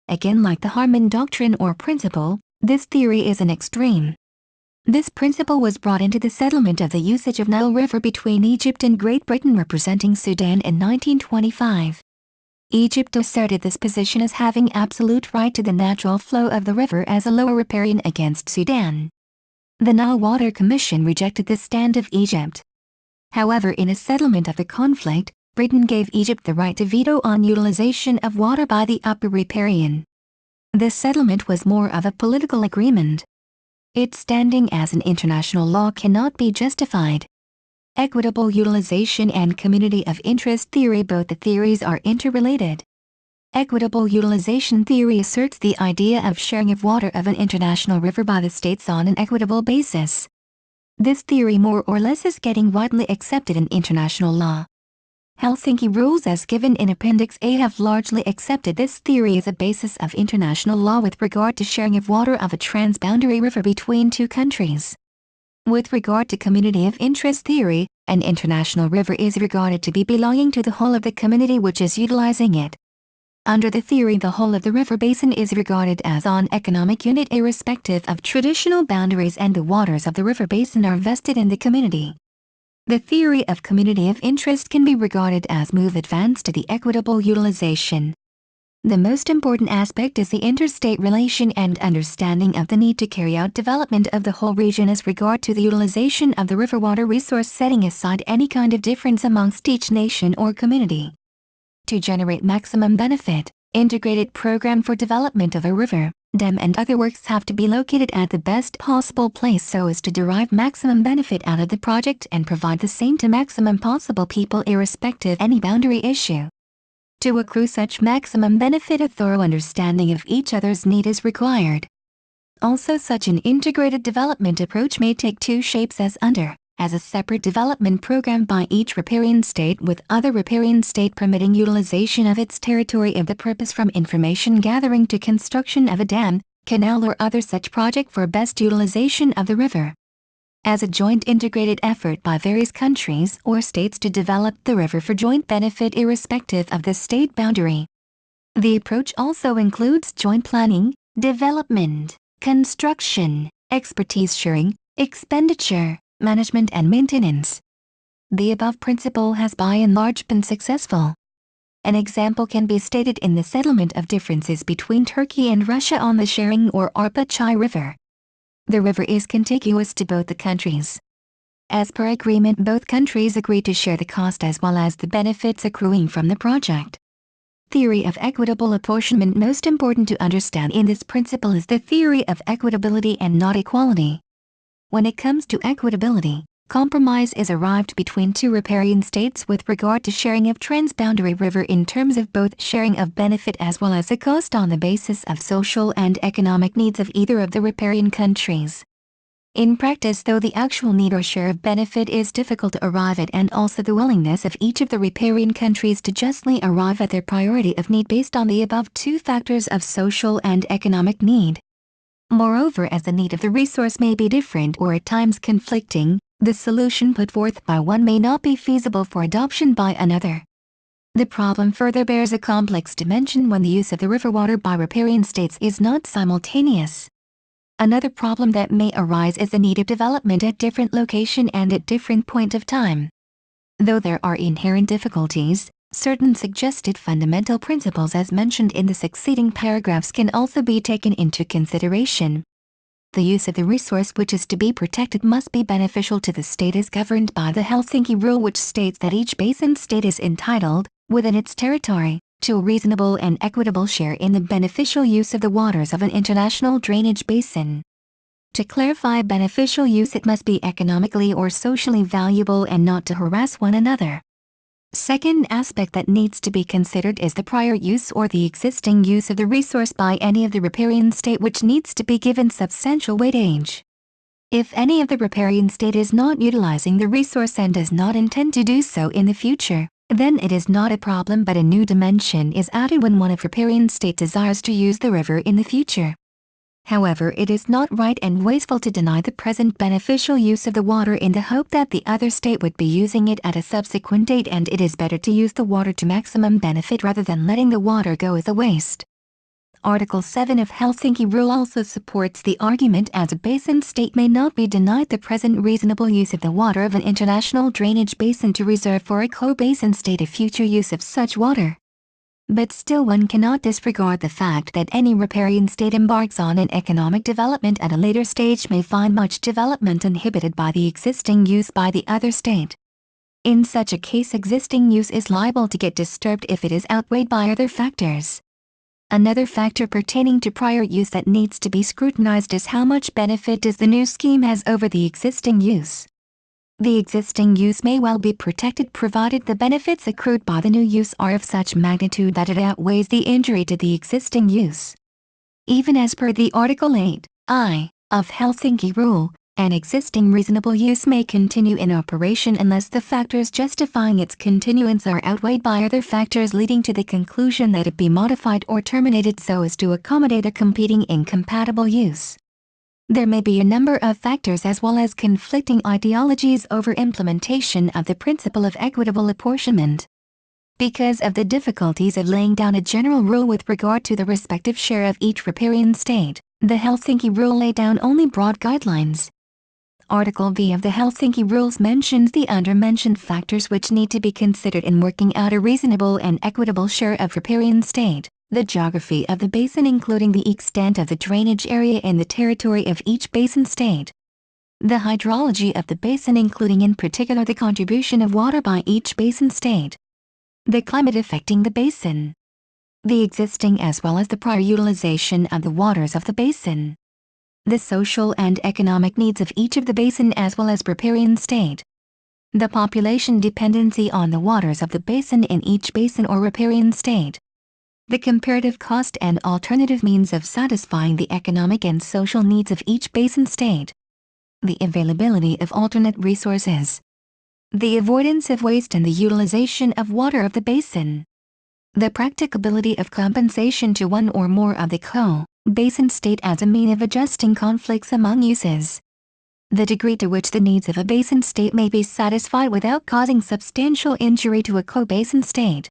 Again, like the Harmon Doctrine or principle, this theory is an extreme. This principle was brought into the settlement of the usage of Nile River between Egypt and Great Britain representing Sudan in 1925. Egypt asserted this position as having absolute right to the natural flow of the river as a lower riparian against Sudan. The Nile Water Commission rejected this stand of Egypt. However, in a settlement of the conflict, Britain gave Egypt the right to veto on utilization of water by the upper riparian. This settlement was more of a political agreement. Its standing as an international law cannot be justified. Equitable utilization and community of interest theory. Both the theories are interrelated. Equitable utilization theory asserts the idea of sharing of water of an international river by the states on an equitable basis. This theory more or less is getting widely accepted in international law. Helsinki rules as given in Appendix A have largely accepted this theory as a basis of international law with regard to sharing of water of a transboundary river between two countries. With regard to community of interest theory, an international river is regarded to be belonging to the whole of the community which is utilizing it. Under the theory, the whole of the river basin is regarded as an economic unit irrespective of traditional boundaries, and the waters of the river basin are vested in the community. The theory of community of interest can be regarded as move advance to the equitable utilization. The most important aspect is the interstate relation and understanding of the need to carry out development of the whole region as regard to the utilization of the river water resource, setting aside any kind of difference amongst each nation or community. To generate maximum benefit, integrated program for development of a river, dam and other works have to be located at the best possible place so as to derive maximum benefit out of the project and provide the same to maximum possible people irrespective of any boundary issue. To accrue such maximum benefit, a thorough understanding of each other's need is required. Also, such an integrated development approach may take two shapes as a separate development program by each riparian state, with other riparian state permitting utilization of its territory of the purpose from information gathering to construction of a dam, canal or other such project for best utilization of the river. as a joint integrated effort by various countries or states to develop the river for joint benefit irrespective of the state boundary. The approach also includes joint planning, development, construction, expertise sharing, expenditure, management and maintenance. The above principle has by and large been successful. An example can be stated in the settlement of differences between Turkey and Russia on the Sharing or Arpachai River. The river is contiguous to both the countries. As per agreement, both countries agreed to share the cost as well as the benefits accruing from the project. Theory of equitable apportionment. Most important to understand in this principle is the theory of equitability and not equality. When it comes to equitability, compromise is arrived between two riparian states with regard to sharing of transboundary river in terms of both sharing of benefit as well as the cost on the basis of social and economic needs of either of the riparian countries. In practice, though, the actual need or share of benefit is difficult to arrive at, and also the willingness of each of the riparian countries to justly arrive at their priority of need based on the above two factors of social and economic need. Moreover, as the need of the resource may be different or at times conflicting, the solution put forth by one may not be feasible for adoption by another. The problem further bears a complex dimension when the use of the river water by riparian states is not simultaneous. Another problem that may arise is the need of development at different location and at different point of time. Though there are inherent difficulties, certain suggested fundamental principles as mentioned in the succeeding paragraphs can also be taken into consideration. The use of the resource which is to be protected must be beneficial to the state as governed by the Helsinki Rule, which states that each basin state is entitled, within its territory, to a reasonable and equitable share in the beneficial use of the waters of an international drainage basin. To clarify beneficial use, it must be economically or socially valuable and not to harass one another. Second aspect that needs to be considered is the prior use or the existing use of the resource by any of the riparian state, which needs to be given substantial weightage. If any of the riparian state is not utilizing the resource and does not intend to do so in the future, then it is not a problem, but a new dimension is added when one of riparian state desires to use the river in the future. However, it is not right and wasteful to deny the present beneficial use of the water in the hope that the other state would be using it at a subsequent date, and it is better to use the water to maximum benefit rather than letting the water go as a waste. Article 7 of Helsinki Rule also supports the argument as a basin state may not be denied the present reasonable use of the water of an international drainage basin to reserve for a co-basin state a future use of such water. But still, one cannot disregard the fact that any riparian state embarks on an economic development at a later stage may find much development inhibited by the existing use by the other state. In such a case, existing use is liable to get disturbed if it is outweighed by other factors. Another factor pertaining to prior use that needs to be scrutinized is how much benefit does the new scheme has over the existing use. The existing use may well be protected provided the benefits accrued by the new use are of such magnitude that it outweighs the injury to the existing use. Even as per the Article 8(I) of Helsinki Rule, an existing reasonable use may continue in operation unless the factors justifying its continuance are outweighed by other factors leading to the conclusion that it be modified or terminated so as to accommodate a competing incompatible use. There may be a number of factors as well as conflicting ideologies over implementation of the principle of equitable apportionment. Because of the difficulties of laying down a general rule with regard to the respective share of each riparian state, the Helsinki Rule laid down only broad guidelines. Article V of the Helsinki Rules mentions the undermentioned factors which need to be considered in working out a reasonable and equitable share of riparian state: the geography of the basin including the extent of the drainage area in the territory of each basin state, the hydrology of the basin including in particular the contribution of water by each basin state, the climate affecting the basin, the existing as well as the prior utilization of the waters of the basin, the social and economic needs of each of the basin as well as riparian state, the population dependency on the waters of the basin in each basin or riparian state, the comparative cost and alternative means of satisfying the economic and social needs of each basin state, the availability of alternate resources, the avoidance of waste and the utilization of water of the basin, the practicability of compensation to one or more of the co-basin state as a mean of adjusting conflicts among uses, The degree to which the needs of a basin state may be satisfied without causing substantial injury to a co-basin state.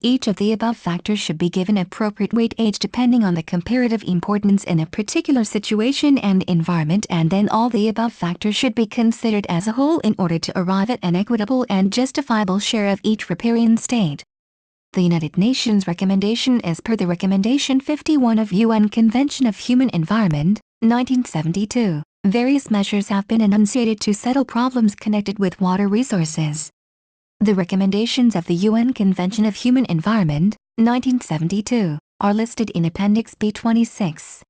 Each of the above factors should be given appropriate weightage depending on the comparative importance in a particular situation and environment, and then all the above factors should be considered as a whole in order to arrive at an equitable and justifiable share of each riparian state. The United Nations recommendation as per the Recommendation 51 of UN Convention of Human Environment, 1972, various measures have been enunciated to settle problems connected with water resources. The recommendations of the UN Convention of Human Environment, 1972, are listed in Appendix B26.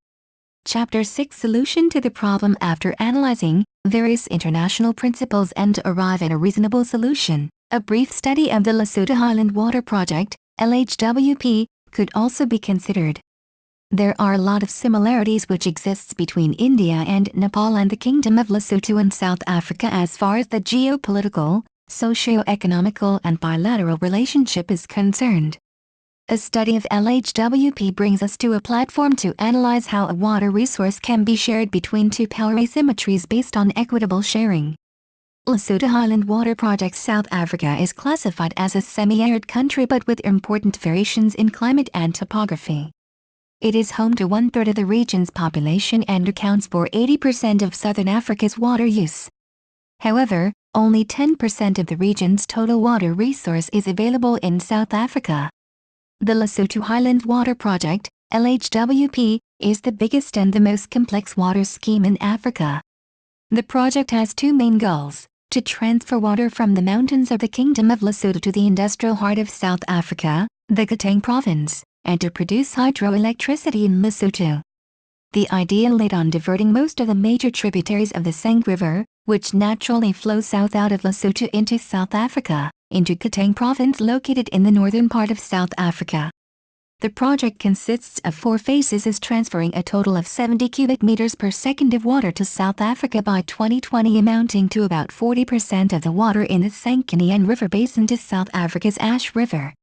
Chapter 6 Solution to the problem. After analyzing various international principles and to arrive at a reasonable solution, a brief study of the Lesotho Highland Water Project, LHWP, could also be considered. There are a lot of similarities which exists between India and Nepal and the Kingdom of Lesotho and South Africa as far as the geopolitical, socio-economical and bilateral relationship is concerned. A study of LHWP brings us to a platform to analyze how a water resource can be shared between two power asymmetries based on equitable sharing. Lesotho Highland Water Project. South Africa is classified as a semi-arid country but with important variations in climate and topography. It is home to 1/3 of the region's population and accounts for 80% of southern Africa's water use. However, only 10% of the region's total water resource is available in South Africa. The Lesotho Highland Water Project, LHWP, is the biggest and the most complex water scheme in Africa. The project has two main goals: to transfer water from the mountains of the Kingdom of Lesotho to the industrial heart of South Africa, the Gauteng province, and to produce hydroelectricity in Lesotho. The idea laid on diverting most of the major tributaries of the Sang River, which naturally flows south out of Lesotho into South Africa, into Gauteng province located in the northern part of South Africa. The project consists of 4 phases, is transferring a total of 70 cubic meters per second of water to South Africa by 2020, amounting to about 40% of the water in the Sankhanyan River basin to South Africa's Ash River.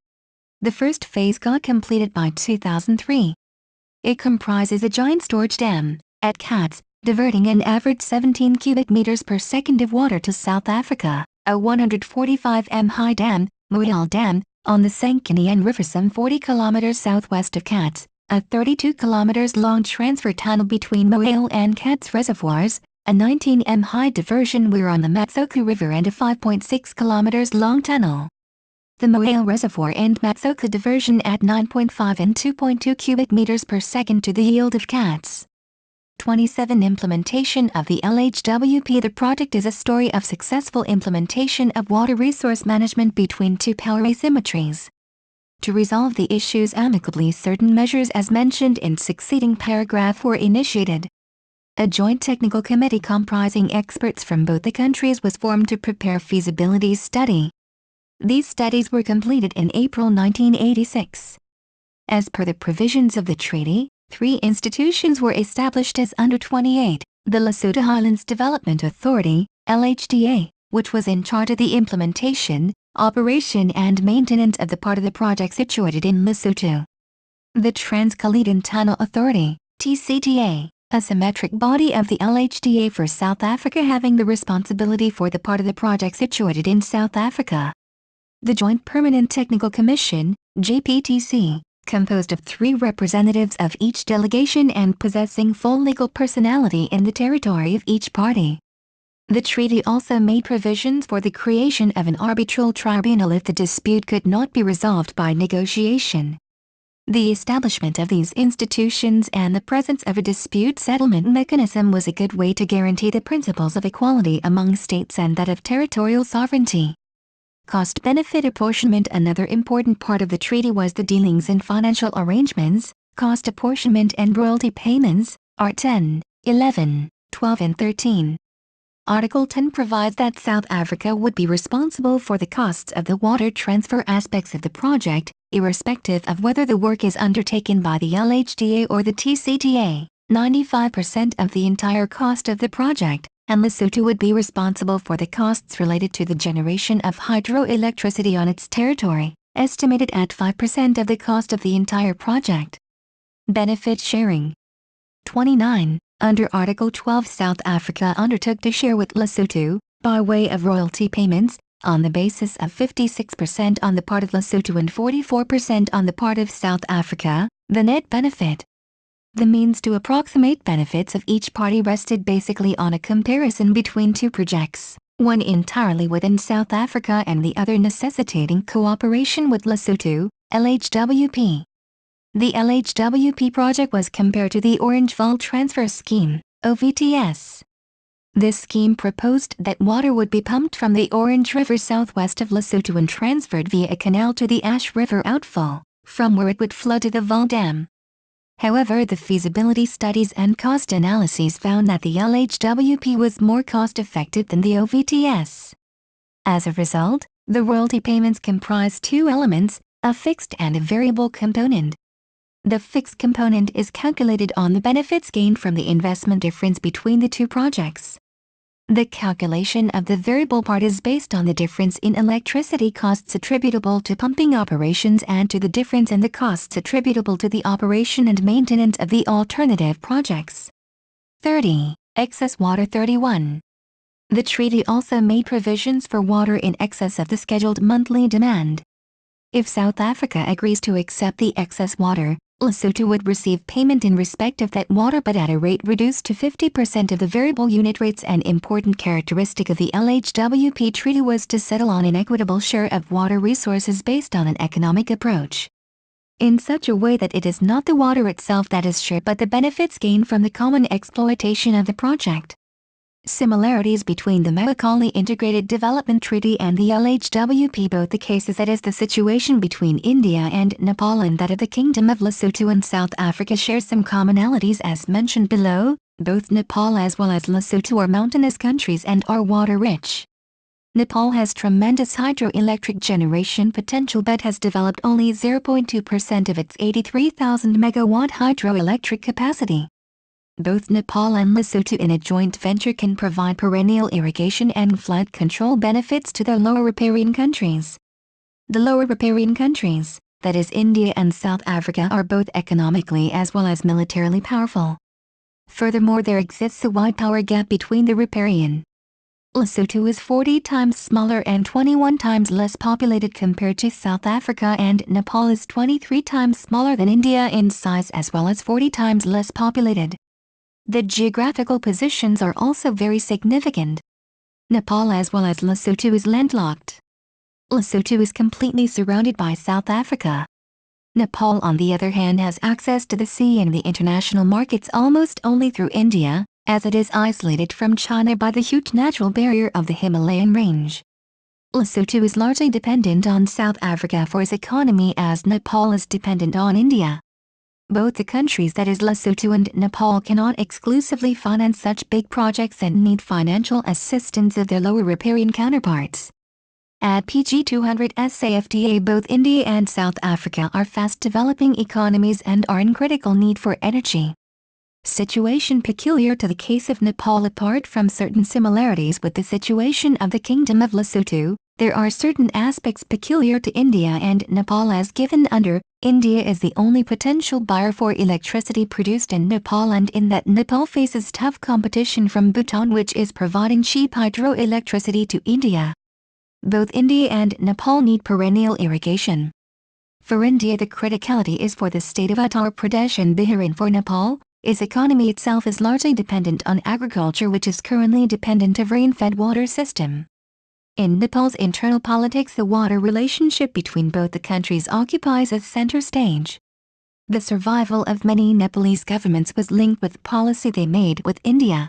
The first phase got completed by 2003. It comprises a giant storage dam at Kats, diverting an average 17 cubic meters per second of water to South Africa, a 145 m high dam, Moel Dam, on the Sankhanyan River some 40 kilometers southwest of Kats, a 32 kilometers long transfer tunnel between Moel and Kats reservoirs, a 19 m high diversion weir on the Matsoka River, and a 5.6 kilometers long tunnel. The Moel Reservoir and Matsoka diversion at 9.5 and 2.2 cubic meters per second to the yield of Kats. 27 Implementation of the LHWP. The project is a story of successful implementation of water resource management between two power asymmetries. To resolve the issues amicably, certain measures as mentioned in succeeding paragraph were initiated. A joint technical committee comprising experts from both the countries was formed to prepare feasibility study. These studies were completed in April 1986. As per the provisions of the treaty, 3 institutions were established as under 28, the Lesotho Highlands Development Authority, LHDA, which was in charge of the implementation, operation and maintenance of the part of the project situated in Lesotho. The Trans-Caledon Tunnel Authority, TCTA, a symmetric body of the LHDA for South Africa, having the responsibility for the part of the project situated in South Africa. The Joint Permanent Technical Commission, JPTC, composed of 3 representatives of each delegation and possessing full legal personality in the territory of each party. The treaty also made provisions for the creation of an arbitral tribunal if the dispute could not be resolved by negotiation. The establishment of these institutions and the presence of a dispute settlement mechanism was a good way to guarantee the principles of equality among states and that of territorial sovereignty. Cost-benefit apportionment. Another important part of the treaty was the dealings in financial arrangements, cost apportionment and royalty payments, Art 10, 11, 12 and 13. Article 10 provides that South Africa would be responsible for the costs of the water transfer aspects of the project, irrespective of whether the work is undertaken by the LHDA or the TCTA, 95% of the entire cost of the project, and Lesotho would be responsible for the costs related to the generation of hydroelectricity on its territory, estimated at 5% of the cost of the entire project. Benefit sharing. 29. Under Article 12, South Africa undertook to share with Lesotho, by way of royalty payments, on the basis of 56% on the part of Lesotho and 44% on the part of South Africa, the net benefit. The means to approximate benefits of each party rested basically on a comparison between two projects, one entirely within South Africa and the other necessitating cooperation with Lesotho, LHWP. The LHWP project was compared to the Orange Vault Transfer Scheme, OVTS. This scheme proposed that water would be pumped from the Orange River southwest of Lesotho and transferred via a canal to the Ash River outfall, from where it would flow to the Vault Dam. However, the feasibility studies and cost analyses found that the LHWP was more cost-effective than the OVTS. As a result, the royalty payments comprise two elements, a fixed and a variable component. The fixed component is calculated on the benefits gained from the investment difference between the two projects. The calculation of the variable part is based on the difference in electricity costs attributable to pumping operations and to the difference in the costs attributable to the operation and maintenance of the alternative projects. 30. Excess water. 31. The treaty also made provisions for water in excess of the scheduled monthly demand. If South Africa agrees to accept the excess water, Lesotho would receive payment in respect of that water but at a rate reduced to 50% of the variable unit rates. An important characteristic of the LHWP treaty was to settle on an equitable share of water resources based on an economic approach, in such a way that it is not the water itself that is shared but the benefits gained from the common exploitation of the project. Similarities between the Maokali Integrated Development Treaty and the LHWP. Both the cases, that is the situation between India and Nepal and that of the Kingdom of Lesotho and South Africa, share some commonalities as mentioned below. Both Nepal as well as Lesotho are mountainous countries and are water-rich. Nepal has tremendous hydroelectric generation potential but has developed only 0.2% of its 83,000 megawatt hydroelectric capacity. Both Nepal and Lesotho in a joint venture can provide perennial irrigation and flood control benefits to the lower riparian countries. The lower riparian countries, that is India and South Africa, are both economically as well as militarily powerful. Furthermore, there exists a wide power gap between the riparian. Lesotho is 40 times smaller and 21 times less populated compared to South Africa, and Nepal is 23 times smaller than India in size as well as 40 times less populated. The geographical positions are also very significant. Nepal as well as Lesotho is landlocked. Lesotho is completely surrounded by South Africa. Nepal on the other hand has access to the sea and the international markets almost only through India, as it is isolated from China by the huge natural barrier of the Himalayan range. Lesotho is largely dependent on South Africa for its economy as Nepal is dependent on India. Both the countries, that is Lesotho and Nepal, cannot exclusively finance such big projects and need financial assistance of their lower riparian counterparts. At PG 200 SAFTA, both India and South Africa are fast developing economies and are in critical need for energy. Situation peculiar to the case of Nepal. Apart from certain similarities with the situation of the Kingdom of Lesotho, there are certain aspects peculiar to India and Nepal as given under. India is the only potential buyer for electricity produced in Nepal, and in that Nepal faces tough competition from Bhutan, which is providing cheap hydroelectricity to India. Both India and Nepal need perennial irrigation. For India, the criticality is for the state of Uttar Pradesh, and Bihar, and for Nepal, its economy itself is largely dependent on agriculture, which is currently dependent of rain-fed water system. In Nepal's internal politics, the water relationship between both the countries occupies a center stage. The survival of many Nepalese governments was linked with policy they made with India.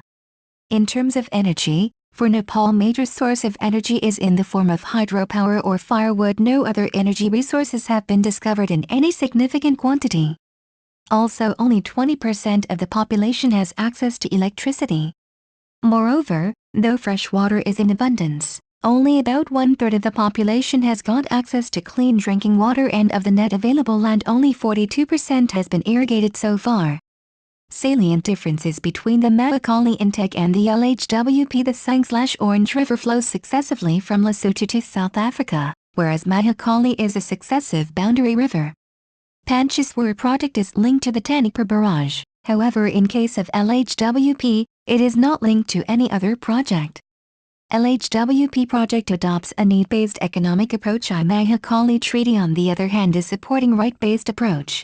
In terms of energy, for Nepal, major source of energy is in the form of hydropower or firewood. No other energy resources have been discovered in any significant quantity. Also, only 20% of the population has access to electricity. Moreover, though fresh water is in abundance, only about 1/3 of the population has got access to clean drinking water, and of the net available land only 42% has been irrigated so far. Salient differences between the Maokali Intake and the LHWP. The Sang/Orange River flows successively from Lesotho to South Africa, whereas Maokali is a successive boundary river. Pancheswar project is linked to the Tanipur barrage. However, in case of LHWP, it is not linked to any other project. LHWP project adopts a need-based economic approach. A9AYTZ359Z treaty on the other hand is supporting right-based approach.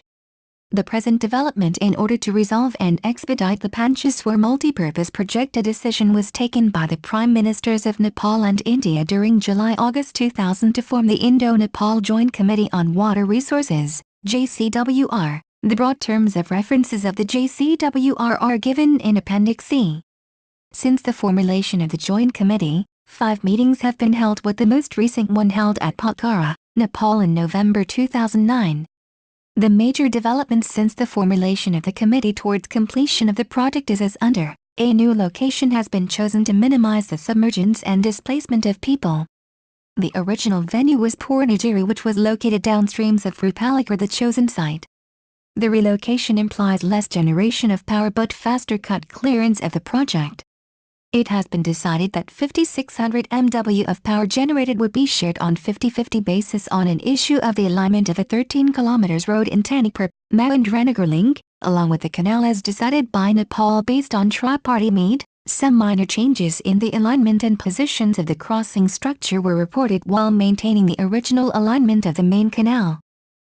The present development in order to resolve and expedite the Pancheshwar multipurpose project. A decision was taken by the Prime Ministers of Nepal and India during July-August 2000 to form the Indo-Nepal Joint Committee on Water Resources, JCWR. The broad terms of references of the JCWR are given in Appendix C. Since the formulation of the Joint Committee, 5 meetings have been held, with the most recent one held at Pokhara, Nepal in November 2009. The major developments since the formulation of the committee towards completion of the project is as under. A new location has been chosen to minimize the submergence and displacement of people. The original venue was Purnagiri, which was located downstreams of Rupalakar, the chosen site. The relocation implies less generation of power but faster cut clearance of the project. It has been decided that 5,600 MW of power generated would be shared on 50-50 basis on an issue of the alignment of a 13 km road in Tanipur-Mahendranagar link, along with the canal as decided by Nepal based on tripartite meet. Some minor changes in the alignment and positions of the crossing structure were reported while maintaining the original alignment of the main canal.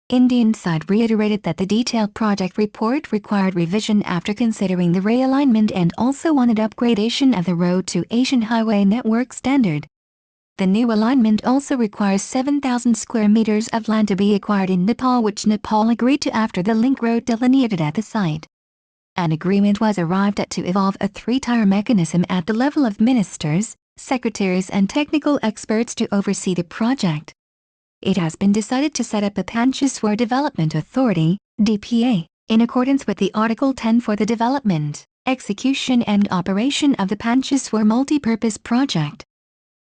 Indian side reiterated that the detailed project report required revision after considering the realignment and also wanted upgradation of the road to Asian Highway Network standard. The new alignment also requires 7,000 square meters of land to be acquired in Nepal, which Nepal agreed to after the link road delineated at the site. An agreement was arrived at to evolve a 3-tier mechanism at the level of ministers, secretaries and technical experts to oversee the project. It has been decided to set up a Pancheshwar Development Authority, DPA, in accordance with the Article 10 for the development, execution and operation of the Pancheshwar multipurpose project.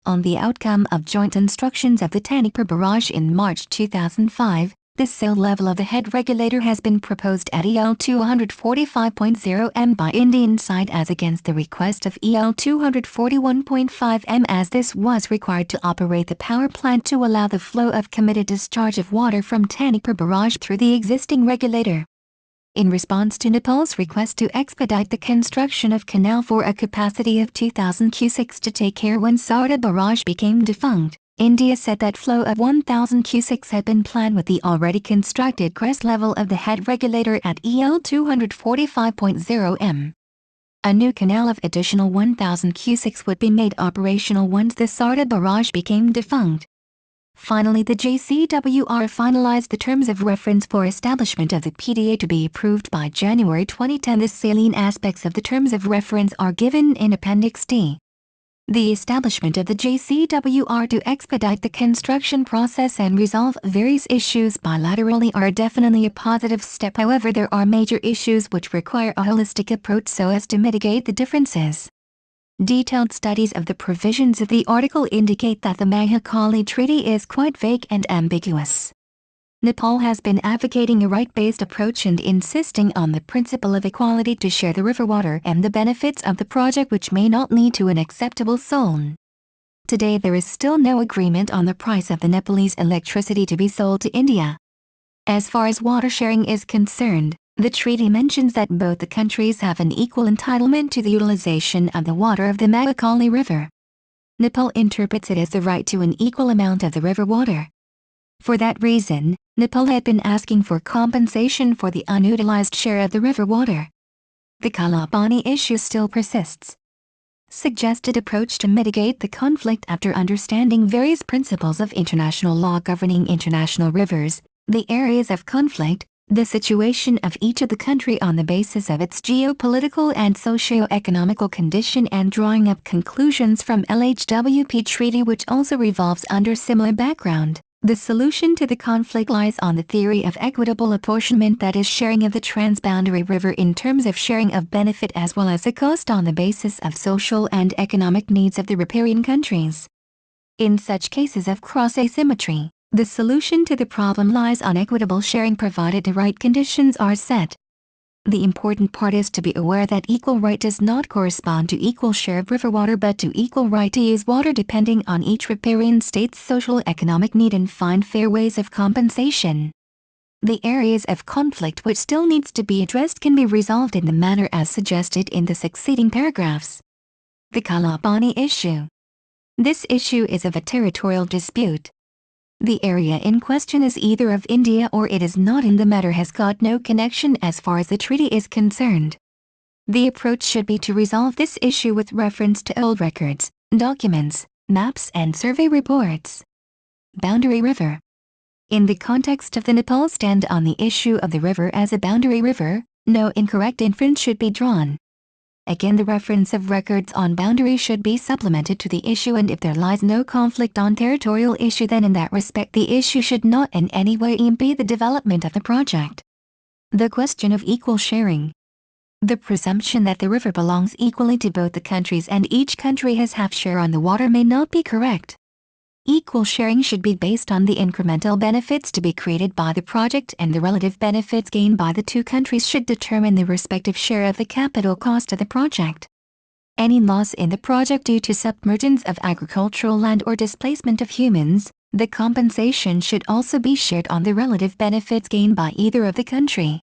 On the outcome of joint instructions of the Tanipur barrage in March 2005, the sill level of the head regulator has been proposed at EL 245.0 m by Indian side as against the request of EL 241.5 m, as this was required to operate the power plant to allow the flow of committed discharge of water from Tanipur barrage through the existing regulator. In response to Nepal's request to expedite the construction of canal for a capacity of 2,000 cusics to take care when Sarda barrage became defunct, India said that flow of 1,000 cusics had been planned with the already constructed crest level of the head regulator at EL 245.0 m. A new canal of additional 1,000 cusics would be made operational once the Sarda barrage became defunct. Finally, the JCWR finalized the terms of reference for establishment of the PDA to be approved by January 2010. The salient aspects of the terms of reference are given in Appendix D. The establishment of the JCWR to expedite the construction process and resolve various issues bilaterally are definitely a positive step. However, there are major issues which require a holistic approach so as to mitigate the differences. Detailed studies of the provisions of the article indicate that the A9AYTZ359Z treaty is quite vague and ambiguous. Nepal has been advocating a right-based approach and insisting on the principle of equality to share the river water and the benefits of the project, which may not lead to an acceptable zone. Today there is still no agreement on the price of the Nepalese electricity to be sold to India. As far as water sharing is concerned, the treaty mentions that both the countries have an equal entitlement to the utilization of the water of the A9AYTZ359Z River. Nepal interprets it as the right to an equal amount of the river water. For that reason, Nepal had been asking for compensation for the unutilized share of the river water. The Kalabani issue still persists. Suggested approach to mitigate the conflict after understanding various principles of international law governing international rivers, the areas of conflict, the situation of each of the country on the basis of its geopolitical and socio-economical condition, and drawing up conclusions from LHWP treaty which also revolves under similar background. The solution to the conflict lies on the theory of equitable apportionment, that is, sharing of the transboundary river in terms of sharing of benefit as well as the cost on the basis of social and economic needs of the riparian countries. In such cases of cross-asymmetry, the solution to the problem lies on equitable sharing provided the right conditions are set. The important part is to be aware that equal right does not correspond to equal share of river water but to equal right to use water depending on each riparian state's social economic need and find fair ways of compensation. The areas of conflict which still needs to be addressed can be resolved in the manner as suggested in the succeeding paragraphs. The Kalabani issue. This issue is of a territorial dispute. The area in question is either of India or it is not, and the matter has got no connection as far as the treaty is concerned. The approach should be to resolve this issue with reference to old records, documents, maps and survey reports. Boundary River. In the context of the Nepal stand on the issue of the river as a boundary river, no incorrect inference should be drawn. Again, the reference of records on boundary should be supplemented to the issue, and if there lies no conflict on territorial issue, then in that respect the issue should not in any way impede the development of the project. The question of equal sharing. The presumption that the river belongs equally to both the countries and each country has half share on the water may not be correct. Equal sharing should be based on the incremental benefits to be created by the project, and the relative benefits gained by the two countries should determine the respective share of the capital cost of the project. Any loss in the project due to submergence of agricultural land or displacement of humans, the compensation should also be shared on the relative benefits gained by either of the country.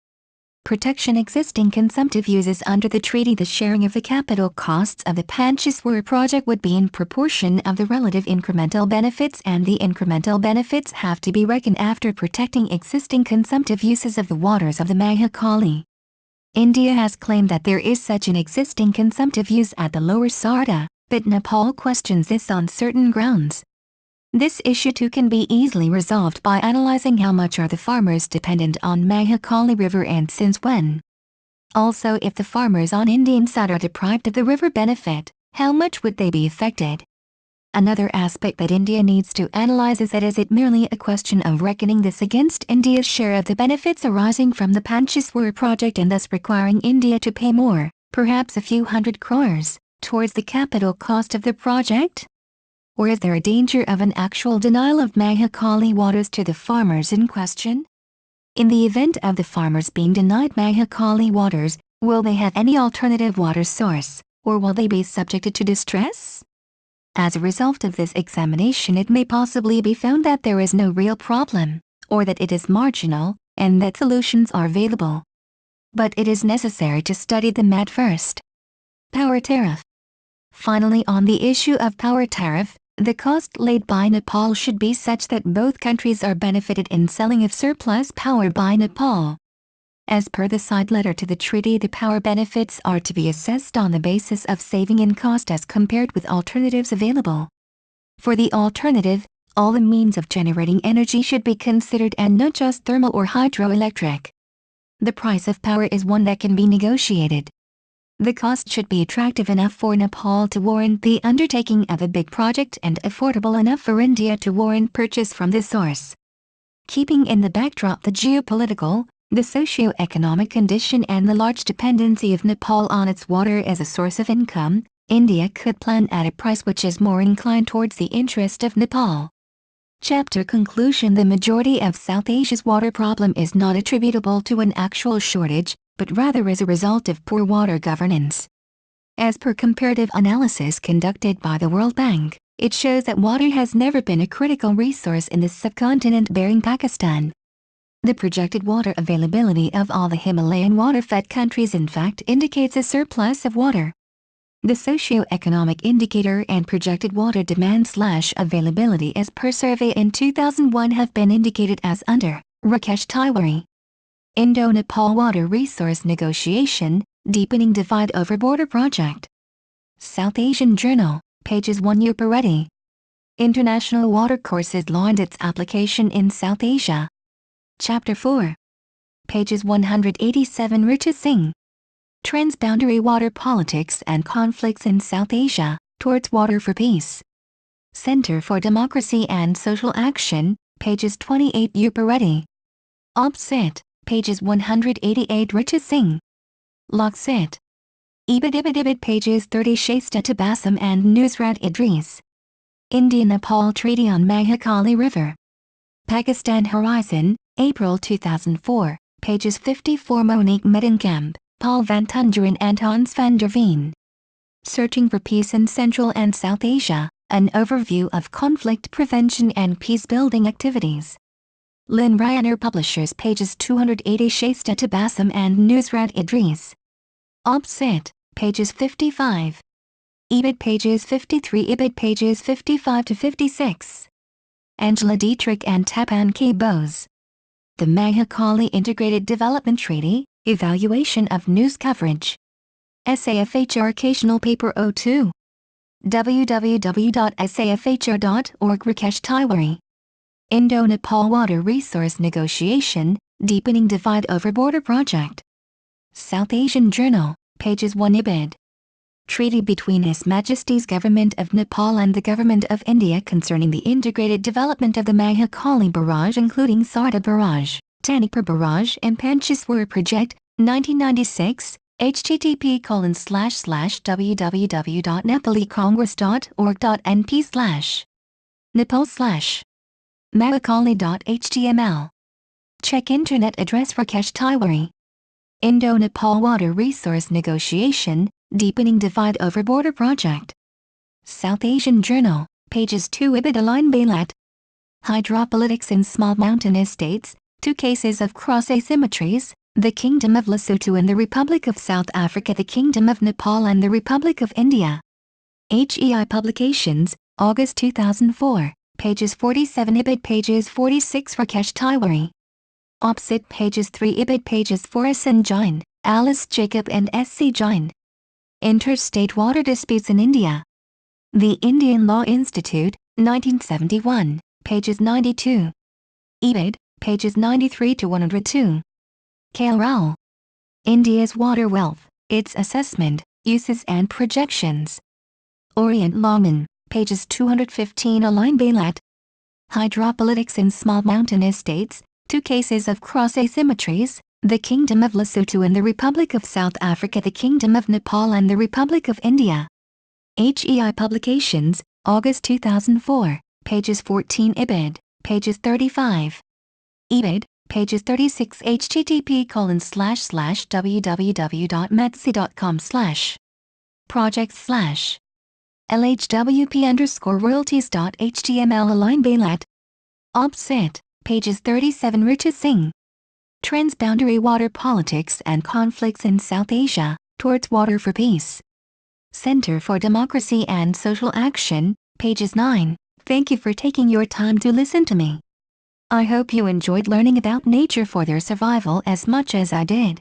Protection existing consumptive uses under the treaty. The sharing of the capital costs of the Pancheshwar project would be in proportion of the relative incremental benefits, and the incremental benefits have to be reckoned after protecting existing consumptive uses of the waters of the Mahakali. India has claimed that there is such an existing consumptive use at the lower Sarda, but Nepal questions this on certain grounds. This issue too can be easily resolved by analyzing how much are the farmers dependent on Mahakali River and since when. Also, if the farmers on Indian side are deprived of the river benefit, how much would they be affected? Another aspect that India needs to analyze is that is it merely a question of reckoning this against India's share of the benefits arising from the Pancheshwar project and thus requiring India to pay more, perhaps a few hundred crores, towards the capital cost of the project? Or is there a danger of an actual denial of Mahakali waters to the farmers in question? In the event of the farmers being denied Mahakali waters, will they have any alternative water source, or will they be subjected to distress? As a result of this examination, it may possibly be found that there is no real problem, or that it is marginal, and that solutions are available. But it is necessary to study them at first. Power tariff. Finally, on the issue of power tariff, the cost laid by Nepal should be such that both countries are benefited in selling of surplus power by Nepal. As per the side letter to the treaty, the power benefits are to be assessed on the basis of saving in cost as compared with alternatives available. For the alternative, all the means of generating energy should be considered, and not just thermal or hydroelectric. The price of power is one that can be negotiated. The cost should be attractive enough for Nepal to warrant the undertaking of a big project and affordable enough for India to warrant purchase from this source. Keeping in the backdrop the geopolitical, the socio-economic condition and the large dependency of Nepal on its water as a source of income, India could plan at a price which is more inclined towards the interest of Nepal. Chapter conclusion. The majority of South Asia's water problem is not attributable to an actual shortage, but rather as a result of poor water governance. As per comparative analysis conducted by the World Bank, it shows that water has never been a critical resource in the subcontinent bearing Pakistan. The projected water availability of all the Himalayan water-fed countries in fact indicates a surplus of water. The socio-economic indicator and projected water demand/availability as per survey in 2001 have been indicated as under. Rakesh Tiwari. Indo-Nepal Water Resource Negotiation, Deepening Divide Over Border Project. South Asian Journal, pages 1 year Peretti. International Water Courses Law and its Application in South Asia. Chapter 4. Pages 187 Richa Singh. Transboundary Water Politics and Conflicts in South Asia, Towards Water for Peace. Center for Democracy and Social Action, pages 28 year Peretti. Opsit. Pages 188 Richa Singh. Loksit. Ibid pages 30 Shaista Tabassum and Nusrat Idris. India-Nepal Treaty on Mahakali River. Pakistan Horizon, April 2004, pages 54 Monique Medenkamp, Paul van Tunderen and Hans van der Veen. Searching for Peace in Central and South Asia, an overview of conflict prevention and peace-building activities. Lynn Ryaner Publishers pages 280 Shaista Tabassum and Nusrat Idris. Opsit, pages 55. Ebed pages 53 Ebed pages 55 to 56. Angela Dietrich and Tapan K. Bose. The Mahakali Integrated Development Treaty, Evaluation of News Coverage. SAFHR Occasional Paper 02. www.safhr.org Rakesh Tiwari. Indo-Nepal Water Resource Negotiation, Deepening Divide Over Border Project. South Asian Journal, pages 1 Ibid. Treaty between His Majesty's Government of Nepal and the Government of India concerning the integrated development of the Mahakali Barrage including Sarda Barrage, Tanipur Barrage and Pancheswar Project, 1996, http://www.nepalicongress.org.np/ Nepal/ Mahakali.html. Check internet address Rakesh Tiwari. Indo-Nepal Water Resource Negotiation, Deepening Divide Over Border Project. South Asian Journal, pages 2 Ibid Align Bailat. Hydropolitics in Small Mountainous States, 2 cases of cross-asymmetries, the Kingdom of Lesotho and the Republic of South Africa, the Kingdom of Nepal and the Republic of India. HEI Publications, August 2004, pages 47 Ibid pages 46 Rakesh Tiwari. Opsit pages 3 Ibid pages 4 Asan Jain, Alice Jacob and S.C. Jain. Interstate Water Disputes in India. The Indian Law Institute, 1971, pages 92. Ibid, pages 93 to 102. K.L. Rao. India's Water Wealth, Its Assessment, Uses and Projections. Orient Longman, pages 215 Align Bailat. Hydropolitics in Small Mountainous States, 2 cases of cross-asymmetries, the Kingdom of Lesotho and the Republic of South Africa, the Kingdom of Nepal and the Republic of India. HEI Publications, August 2004, pages 14 Ibid, pages 35. Ibid, pages 36 http://www.metsi.com/ projects/ lhwp_royalties.html Align Bailat. Opsit, pages 37 Ritu Singh. Transboundary Water Politics and Conflicts in South Asia, Towards Water for Peace. Center for Democracy and Social Action, pages 9. Thank you for taking your time to listen to me. I hope you enjoyed learning about nature for their survival as much as I did.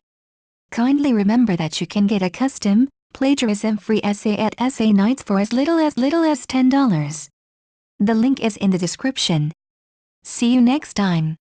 Kindly remember that you can get a custom, plagiarism-free essay at A9AYTZ for as little as $10. The link is in the description. See you next time.